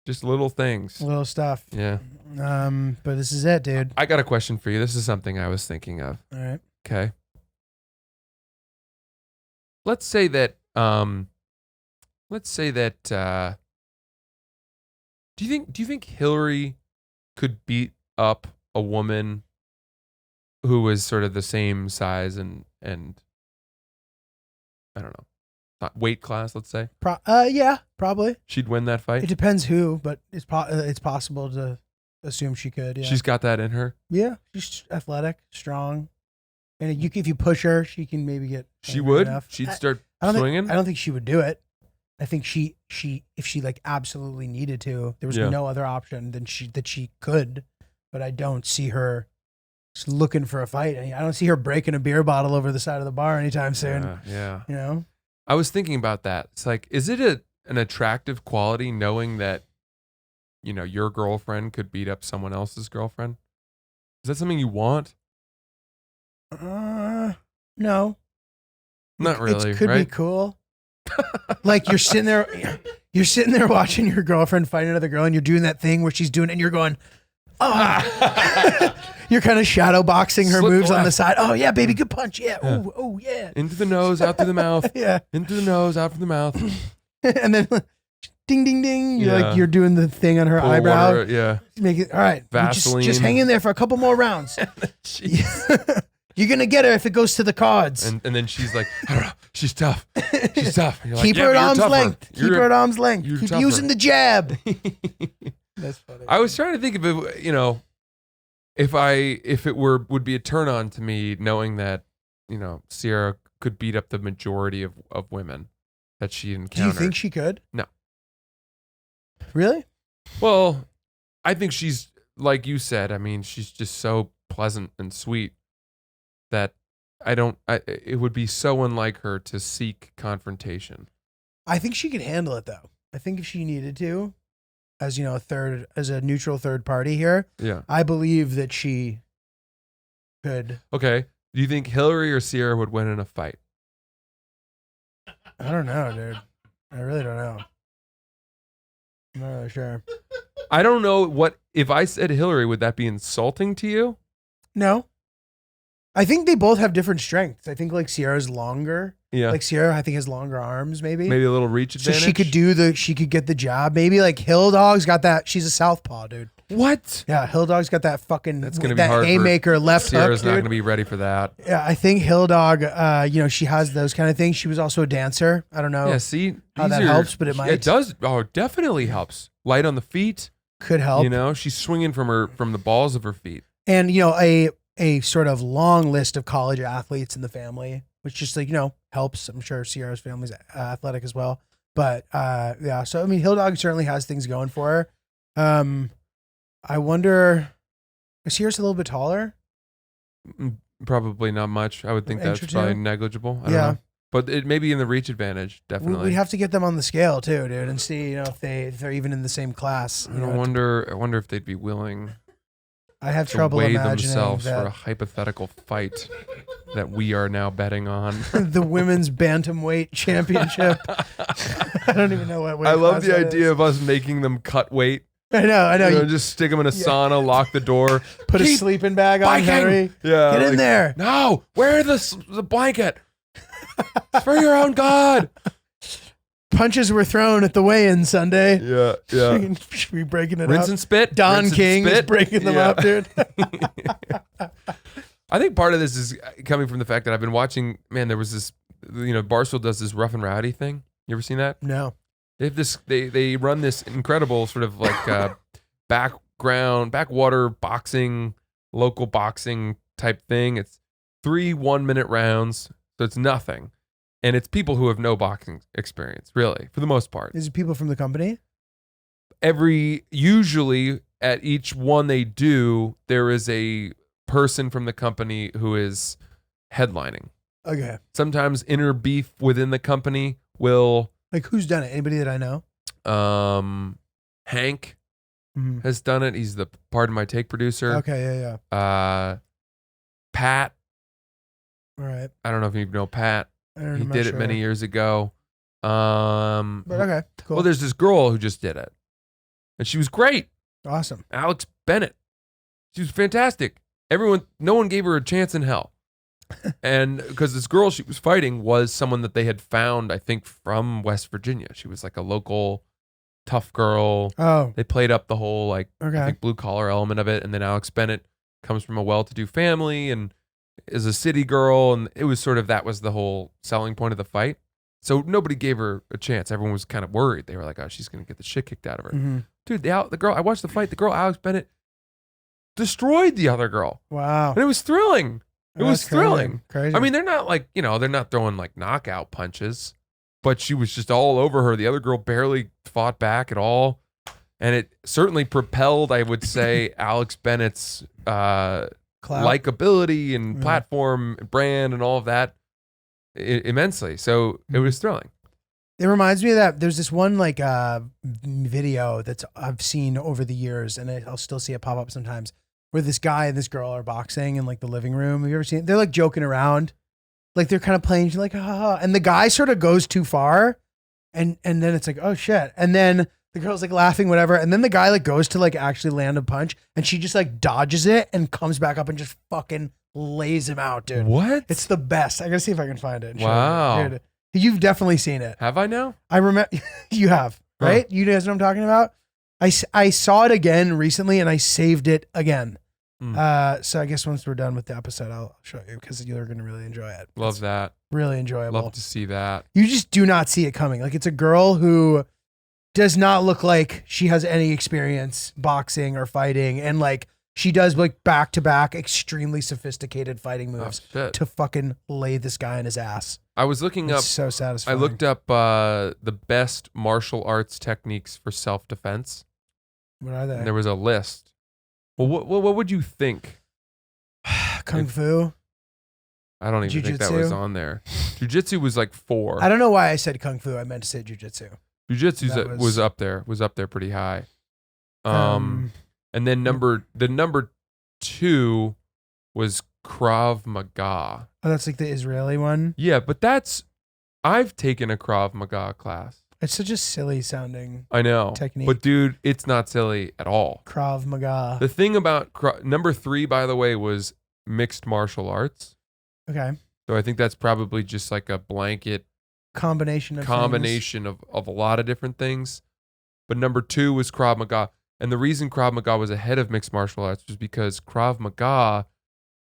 Just little things. Little stuff. Yeah. But this is it, dude. I got a question for you. This is something I was thinking of. All right. Okay. Let's say that do you think Hillary could beat up a woman who was sort of the same size and I don't know, not weight class, let's say? Yeah, probably. She'd win that fight? It depends who, but it's possible to assume she could. Yeah. She's got that in her? Yeah, she's athletic, strong. And if you push her, she can maybe get. She would? Enough. She'd start swinging? I don't think she would do it. I think if she like absolutely needed to, there was no other option than she could. But I don't see her just looking for a fight. I don't see her breaking a beer bottle over the side of the bar anytime soon. Yeah. I was thinking about that. It's like, is it an attractive quality knowing that, your girlfriend could beat up someone else's girlfriend? Is that something you want? No. Not really. It could be cool. Like you're sitting there watching your girlfriend fight another girl, and you're doing that thing where she's doing it, and you're going, oh. You're kind of shadow boxing her moves on the side. Oh yeah, baby, good punch. Yeah. Oh yeah. Into the nose, out through the mouth. Yeah. Into the nose, out through the mouth. And then ding ding ding. You're doing the thing on her eyebrow. Water, yeah. Make it all right. Vaseline. Just hang in there for a couple more rounds. You're gonna get her if it goes to the cards. And then she's like, I don't know. She's tough. She's tough. And you're like, Keep her at arm's length. Keep her at arm's length. Keep tougher. using the jab. That's funny. I was trying to think of it, if it would be a turn on to me knowing that, Sierra could beat up the majority of women that she encountered. Do you think she could? No. Really? Well, I think she's, like you said, I mean, she's just so pleasant and sweet that it would be so unlike her to seek confrontation. I think she could handle it though. I think if she needed to, as a neutral third party here, yeah, I believe that she could. Okay. Do you think Hillary or Sierra would win in a fight? I don't know, dude. I really don't know. I'm not really sure. I don't know if I said Hillary, would that be insulting to you? No. I think they both have different strengths. I think like Sierra's longer. Yeah. Like Sierra, I think has longer arms, maybe. Maybe a little reach advantage. So she could get the job. Maybe like Hill Dog's got that. She's a southpaw, dude. What? Yeah, Hill Dog's got that fucking That's gonna be hard haymaker left hook. Sierra's not gonna be ready for that. Yeah, I think Hill Dog, she has those kind of things. She was also a dancer. I don't know. Yeah, see how that helps, but it might. It does. Oh, it definitely helps. Light on the feet could help. She's swinging from the balls of her feet. And a sort of long list of college athletes in the family, which just helps. I'm sure Sierra's family's athletic as well. But yeah, so I mean, Hill Dog certainly has things going for her. I wonder, is Sierra's a little bit taller? Probably not much. I would think that's probably negligible. I don't know. But it may be in the reach advantage, definitely. We'd have to get them on the scale too, dude, and see if they're even in the same class. I wonder if they'd be willing. I have trouble weigh imagining themselves that. for a hypothetical fight that we are now betting on. The women's bantamweight championship. I don't even know what weight. I love the idea of us making them cut weight. I know. Just stick them in a sauna, lock the door, put a sleeping bag on, Henry. Yeah, get in there. No, wear the blanket. It's for your own God. Punches were thrown at the weigh-in Sunday. Yeah. Should we breaking it Rinse up? and spit. Don Rinse and King is spit. breaking them Yeah. up, dude. I think part of this is coming from the fact that I've been watching, man, there was this, Barstool does this rough and rowdy thing. You ever seen that? No. They have this, they run this incredible sort of like backwater boxing, local boxing type thing. It's 3 1-minute rounds. So it's nothing. And it's people who have no boxing experience, really, for the most part. Is it people from the company? Usually at each one they do, there is a person from the company who is headlining. Okay. Sometimes inner beef within the company will. Like, who's done it? Anybody that I know? Hank Mhm. has done it. He's the Pardon My Take producer. Okay, yeah. Pat. All right. I don't know if you know Pat. I'm He not did it sure. many years ago. But okay, cool. Well, there's this girl who just did it. And she was great. Awesome. Alex Bennett. She was fantastic. No one gave her a chance in hell. And because this girl she was fighting was someone that they had found, I think, from West Virginia. She was like a local tough girl. Oh, They played up the whole, like, okay. I think blue collar element of it. And then Alex Bennett comes from a well-to-do family and is a city girl. And it was sort of, that was the whole selling point of the fight. So nobody gave her a chance. Everyone was kind of worried. They were like, oh, she's going to get the shit kicked out of her. Mhm. Dude, the girl, I watched the fight. The girl, Alex Bennett, destroyed the other girl. Wow. And it was thrilling. It was That's crazy. thrilling. Crazy. I mean, they're not like, they're not throwing like knockout punches, but she was just all over her. The other girl barely fought back at all. And it certainly propelled, I would say, Alex Bennett's Clout. likability and Yeah. platform, brand, and all of that immensely. So it was thrilling. It reminds me of that. There's this one like video that's I've seen over the years, and I'll still see it pop up sometimes, where this guy and this girl are boxing in like the living room. Have you ever seen it? They're like joking around, like they're kind of playing like ha ha, ha. And the guy sort of goes too far, and then it's like, oh shit, and then the girl's like laughing, whatever, and then the guy like goes to like actually land a punch, and she just like dodges it and comes back up and just fucking lays him out, dude. What? It's the best. I gotta see if I can find it. and show you. Wow. Dude, you've definitely seen it. Have I now? I remember you have, right? You guys know what I'm talking about? I saw it again recently and I saved it again. So I guess once we're done with the episode, I'll show you because you're going to really enjoy it. Love It's that. really enjoyable. Love to see that. You just do not see it coming. Like it's a girl who does not look like she has any experience boxing or fighting. And like she does like back to back extremely sophisticated fighting moves Shit. to fucking lay this guy in his ass. I was looking It's up. so I satisfying. looked up the best martial arts techniques for self-defense. What are they? And there was a list. Well, what would you think? Kung Fu. I don't even think that was Jiu-jitsu? on there. Jiu-jitsu was like 4. I don't know why I said Kung Fu. I meant to say Jiu-Jitsu. Jiu-jitsu That was up there. Was up there pretty high. Um, And then number 2 was Krav Maga. Oh, that's like the Israeli one. Yeah, but I've taken a Krav Maga class. It's such a silly sounding I know. technique. But dude, it's not silly at all. Krav Maga. The thing about number 3, by the way, was mixed martial arts. Okay. So I think that's probably just like a blanket Combination of combination of a lot of different things. But number 2 was Krav Maga. And the reason Krav Maga was ahead of mixed martial arts was because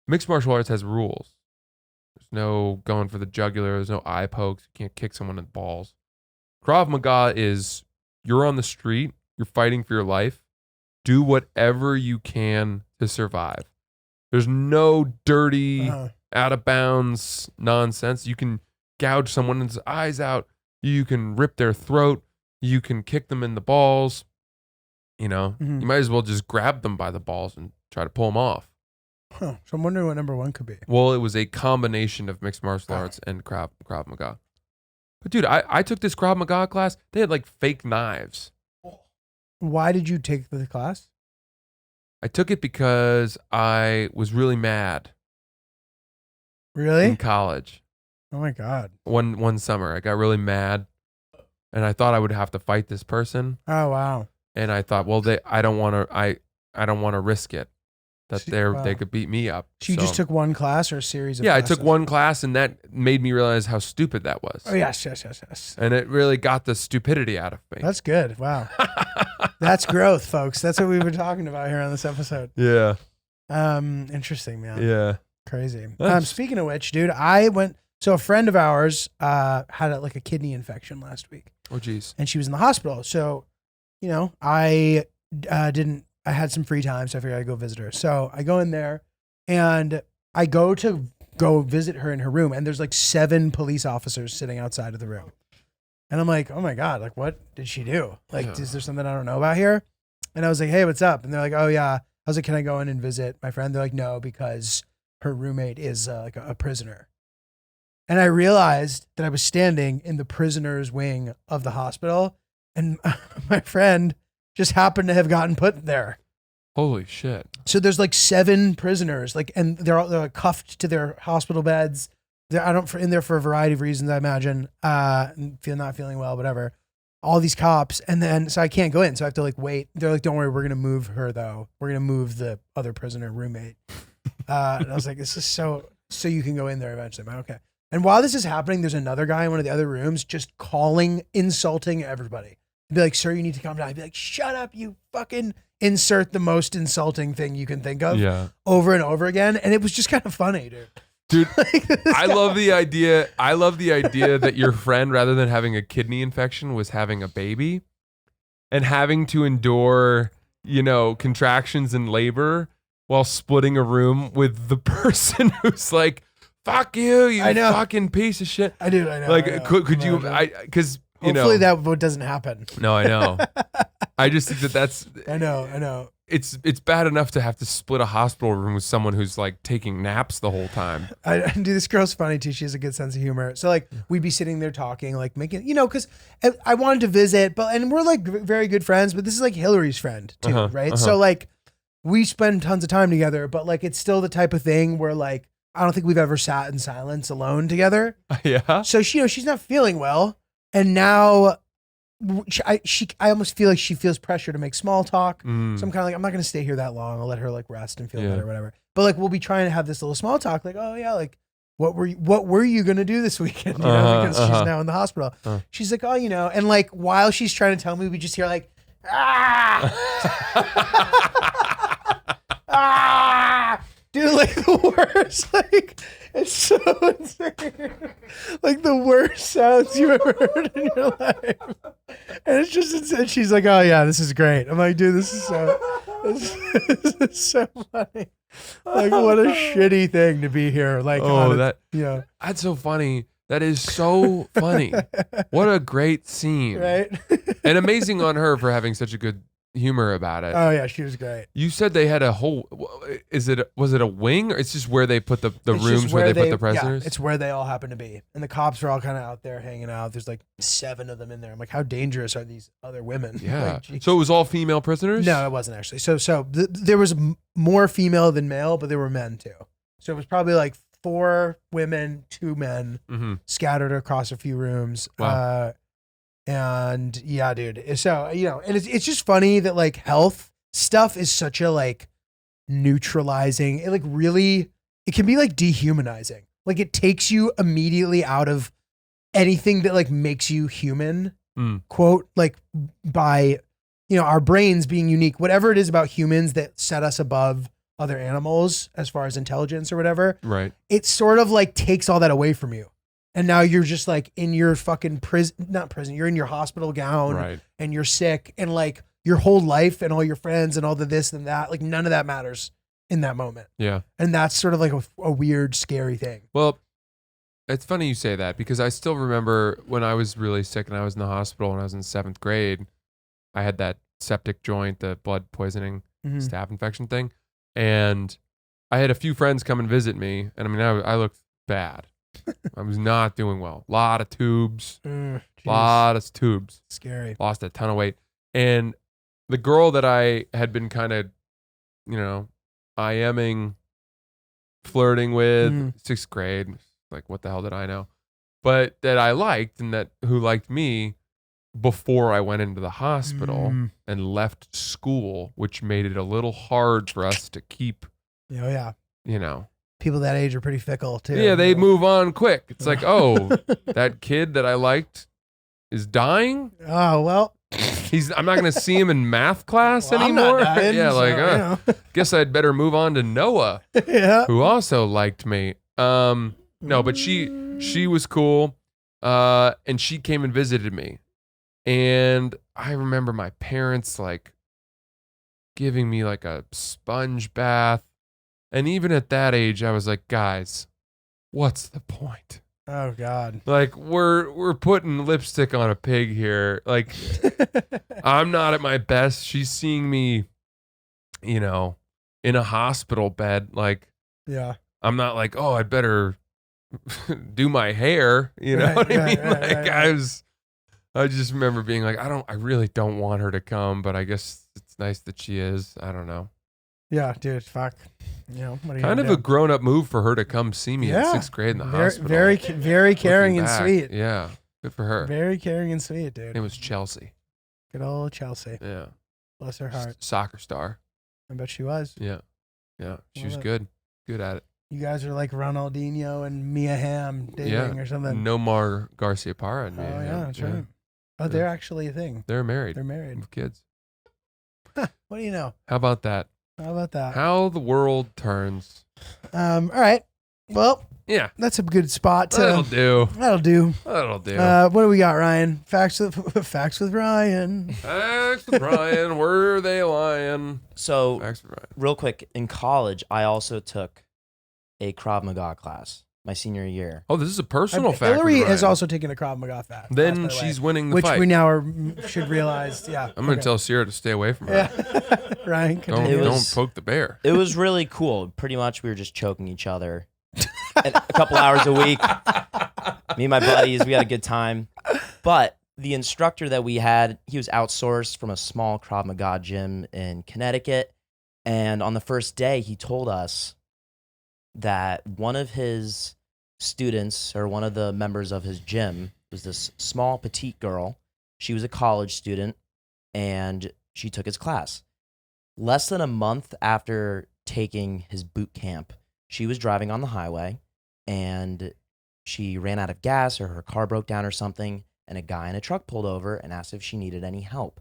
mixed martial arts has rules. There's no going for the jugular. There's no eye pokes. You can't kick someone in the balls. Krav Maga is you're on the street. You're fighting for your life. Do whatever you can to survive. There's no dirty, things. out of bounds nonsense. You can gouge someone's eyes out. You can rip their throat. You can kick them in the balls. Mhm. You might as well just grab them by the balls and try to pull them off. Huh. So I'm wondering what number 1 could be. Well, it was a combination of mixed martial arts and Krav Maga. But dude, I took this Krav Maga class. They had like fake knives. Why did you take the class? I took it because I was really mad in Really? college. Oh my God. One summer, I got really mad, and I thought I would have to fight this person. Oh wow. And I thought, well, I don't want to risk it. that Wow. they could beat me up. So you just took one class or a series of Yeah, I classes? took one class, and that made me realize how stupid that was. Oh, yes. And it really got the stupidity out of me. That's good. Wow. That's growth, folks. That's what we've been talking about here on this episode. Yeah. Interesting, man. Yeah. Crazy. That's- Speaking of which, dude, so a friend of ours had a kidney infection last week. Oh, geez. And she was in the hospital. So, I had some free time, so I figured I'd go visit her. So I go in there and I go visit her in her room, and there's like 7 police officers sitting outside of the room. And I'm like, oh my God, like what did she do? Like, is there something I don't know about here? And I was like, hey, what's up? And they're like, oh yeah. I was like, can I go in and visit my friend? They're like, no, because her roommate is like a prisoner. And I realized that I was standing in the prisoner's wing of the hospital, and my friend just happened to have gotten put there. Holy shit. So there's like 7 prisoners, and they're like cuffed to their hospital beds. They're in there for a variety of reasons, I imagine. Not feeling well, whatever. All these cops, and then so I can't go in, so I have to like wait. They're like, "Don't worry, we're gonna move her though. We're gonna move the other prisoner roommate." And I was like, "This is so you can go in there eventually." I'm like, okay. And while this is happening, there's another guy in one of the other rooms just insulting everybody. He'd be like, "Sir, you need to calm down." I'd be like, "Shut up, you fucking." Insert the most insulting thing you can think of over and over again. And it was just kind of funny, dude. Dude, I love the idea. I love the idea that your friend, rather than having a kidney infection, was having a baby and having to endure, contractions and labor while splitting a room with the person who's like, fuck you, you fucking piece of shit. I know. Like, could you, because, hopefully that doesn't happen. No, I know. I just think that's. I know. It's bad enough to have to split a hospital room with someone who's like taking naps the whole time. Dude, this girl's funny too. She has a good sense of humor. So like we'd be sitting there talking, like making, because I wanted to visit, and we're like very good friends, but this is like Hillary's friend too, right? So like we spend tons of time together, but like it's still the type of thing where like I don't think we've ever sat in silence alone together. Yeah. So she's not feeling well, and now. I almost feel like she feels pressure to make small talk. So I'm kind of like, I'm not going to stay here that long. I'll let her like rest and feel better or whatever. But like, we'll be trying to have this little small talk. Like, oh yeah, like what were you going to do this weekend? Because she's now in the hospital. She's like, oh, and like, while she's trying to tell me, we just hear like, dude, like the worst, like it's so insane. Like the worst sounds you ever heard in your life. And it's just insane. She's like, oh yeah, this is great. I'm like, dude, this is so funny. Like what a shitty thing to be here. Like, that's so funny. That is so funny. What a great scene. Right? And amazing on her for having such a good humor about it. Oh yeah, she was great. You said they had a whole. Was it a wing, or it's just where they put the rooms where they put the prisoners? Yeah, it's where they all happen to be, and the cops are all kind of out there hanging out. There's like 7 of them in there. I'm like, how dangerous are these other women? Yeah. Like, so it was all female prisoners? No, it wasn't actually. So there was more female than male, but there were men too. So it was probably like 4 women, 2 men scattered across a few rooms. Wow. And yeah, dude. So, and it's just funny that like health stuff is such a like neutralizing, it can be like dehumanizing. Like it takes you immediately out of anything that like makes you human, quote, like by, our brains being unique, whatever it is about humans that set us above other animals as far as intelligence or whatever. Right. It sort of like takes all that away from you. And now you're just like in your fucking not prison, you're in your hospital gown, right, and you're sick, and like your whole life and all your friends and all the this and that, like none of that matters in that moment. Yeah. And that's sort of like a weird, scary thing. Well, it's funny you say that because I still remember when I was really sick and I was in the hospital when I was in 7th grade, I had that septic joint, the blood poisoning, staph infection thing. And I had a few friends come and visit me. And I mean, I looked bad. I was not doing well. Lot of tubes. Lot of tubes. Scary. Lost a ton of weight. And the girl that I had been kind of, IMing, flirting with, 6th grade, like what the hell did I know? But that I liked and who liked me before I went into the hospital and left school, which made it a little hard for us to keep Oh yeah. You know. People that age are pretty fickle too. Yeah, they move on quick. It's like, oh, that kid that I liked is dying. Oh well. I'm not gonna see him in math class Well, I'm anymore. not dying, Yeah, so, like, you know. guess I'd better move on to Noah, Yeah. who also liked me. No, but she was cool, and she came and visited me, and I remember my parents like giving me like a sponge bath, and even at that age, I was like, guys, what's the point? Oh God. Like we're putting lipstick on a pig here. Like I'm not at my best. She's seeing me, you know, in a hospital bed. Like Yeah. I'm not like, oh, I'd better do my hair. You know Right, what I right, mean? right, Like right. I just remember being like, I really don't want her to come, but I guess it's nice that she is. I don't know. Yeah, dude. Fuck. You know, what are you Kind of gonna a do? grown-up move for her to come see me in Yeah. 6th grade in the very, hospital. very caring Looking and back, sweet. Yeah, good for her. Very caring and sweet, dude. It was Chelsea. Good old Chelsea. Yeah. Bless her heart. Soccer star. I bet she was. Yeah. Yeah. She was Love it. good. Good at it. You guys are like Ronaldinho and Mia Hamm dating Yeah. or something. Nomar Garcia Parra and Oh me. yeah, that's right. Oh, they're actually a thing. They're married. They're married. With kids. What do you know? How about that? How about that? How the world turns. All right. Well, Yeah. that's a good spot to. That'll do. That'll do. That'll do. What do we got, Ryan? Facts with Ryan. Facts with Ryan. Were they lying? So, Facts with Ryan. real quick, in college, I also took a Krav Maga class my senior year. Oh, this is a personal fact. Hillary with has Ryan. also taken a Krav Maga class. Then by the way, she's winning the which fight. we now should realize. Yeah. I'm going to tell Sierra to stay away from her. Yeah. Ryan, Don't, continue. It don't was- poke the bear. It was really cool. Pretty much, we were just choking each other and a couple hours a week. Me and my buddies, we had a good time. But the instructor that we had, he was outsourced from a small Krav Maga gym in Connecticut. And on the first day, he told us that one of his students, or one of the members of his gym, was this small, petite girl. She was a college student, and she took his class. Less than a month after taking his boot camp, she was driving on the highway, and she ran out of gas, or her car broke down or something, and a guy in a truck pulled over and asked if she needed any help.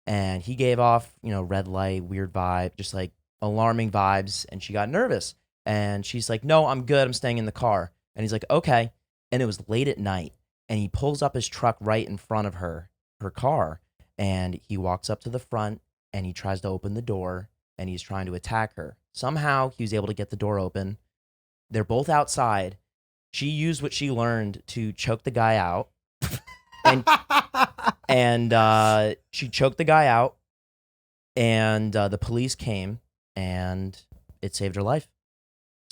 And he gave off, red light, weird vibe, just like alarming vibes, and she got nervous. And she's like, no, I'm good. I'm staying in the car. And he's like, okay. And it was late at night, and he pulls up his truck right in front of her car, and he walks up to the front, and he tries to open the door, and he's trying to attack her. Somehow, he was able to get the door open. They're both outside. She used what she learned to choke the guy out, and she choked the guy out, and the police came, and it saved her life.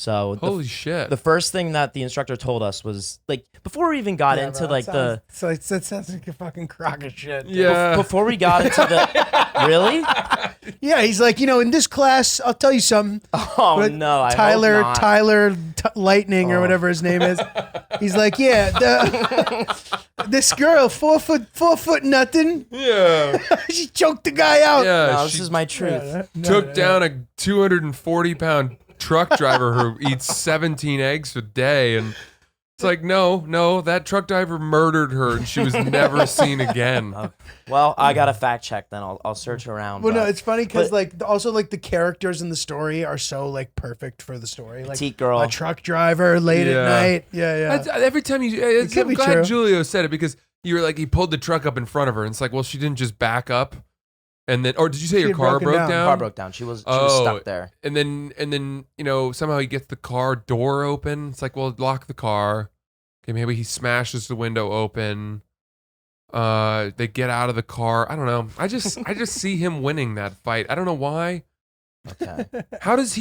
So Holy shit. the first thing that the instructor told us was, like, before we even got into bro, like the So it sounds like a fucking crock of shit. dude. Yeah. before we got into the really. Yeah, he's like, in this class, I'll tell you something. Oh But no, I Tyler, hope not. Tyler Lightning or Oh. whatever his name is. He's like, yeah, this girl, 4 foot nothing. Yeah. She choked the guy out. Yeah. No, this she is my truth. took down a 240-pound truck driver who eats 17 eggs a day, and it's like, no, that truck driver murdered her, and she was never seen again. Well, I got to fact check then. I'll search around. Well, no, but it's funny because but- also the characters in the story are so like perfect for the story. Like petite girl. a truck driver late Yeah. at night. Yeah. Every time could I'm be glad true. Julio said it, because you were like, he pulled the truck up in front of her, and it's like, well, she didn't just back up, and then, or did you say She your had car broken broke down. down? Car broke down. She was Oh. stuck there. And then somehow he gets the car door open. It's like, well, lock the car. Okay, maybe he smashes the window open. They get out of the car. I don't know. I just see him winning that fight. I don't know why. Okay. How does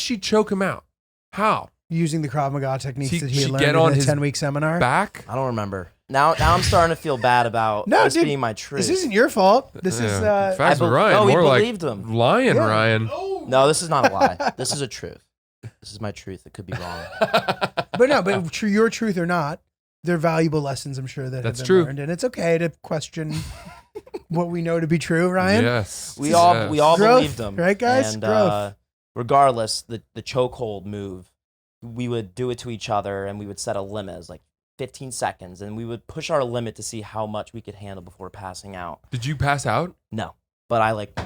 she choke him out? How? Using the Krav Maga techniques She- that he she had learned get in on a his 10-week seminar. Back? I don't remember. Now I'm starting to feel bad about No, this dude, being my truth. This isn't your fault. This is Facts I with bel- Ryan. no, we More like believed him. lying, Yeah. Ryan. No, this is not a lie. This is a truth. This is my truth. It could be wrong. but your truth or not, they're valuable lessons. I'm sure that That's have been true. learned, and it's okay to question what we know to be true. Ryan, Yes. We all Growth, believed him, right, guys? And Growth. regardless, the chokehold move, we would do it to each other, and we would set a limit as like 15 seconds, and we would push our limit to see how much we could handle before passing out. Did you pass out? No, but I like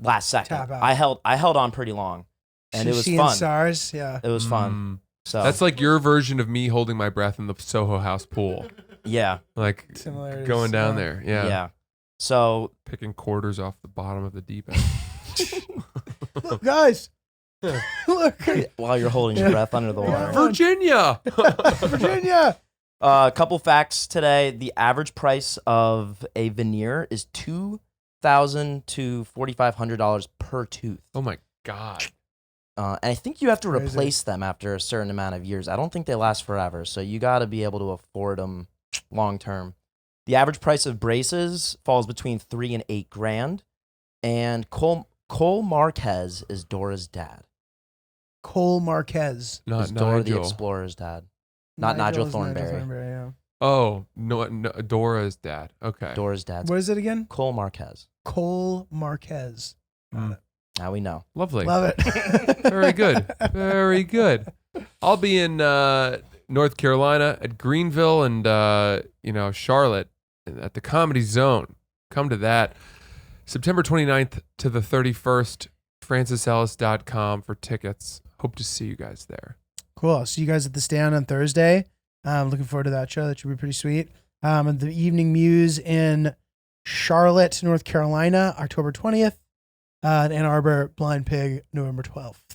last second. Tap out. I held on pretty long, and it was Seeing fun. stars, yeah. It was fun. So That's like your version of me holding my breath in the Soho House pool. yeah, Like Similarities, going down yeah. there. Yeah. yeah. So Picking quarters off the bottom of the deep end. Look, guys, look, while you're holding your breath under the water. Virginia. Virginia. A couple facts today. The average price of a veneer is $2,000 to $4,500 per tooth. Oh my God. And I think you have to Crazy. replace them after a certain amount of years. I don't think they last forever, so you got to be able to afford them long term. The average price of braces falls between $3,000 and $8,000. And Cole Marquez is Dora's dad. Cole Marquez. Not Is Dora the Nigel. Explorer's dad. Not Nigel is Thornberry. yeah. Oh, no, Dora's dad. Okay. Dora's dad's What is it again? Cole Marquez. Cole Marquez. Mm. Now we know. Lovely. Love it. Very good. Very good. I'll be in North Carolina at Greenville and Charlotte at the Comedy Zone. Come to that. September 29th to the 31st. FrancisEllis.com for tickets. Hope to see you guys there. Cool. I'll see you guys at the Stand on Thursday. Looking forward to that show. That should be pretty sweet. And the Evening Muse in Charlotte, North Carolina, October 20th. Ann Arbor, Blind Pig, November 12th.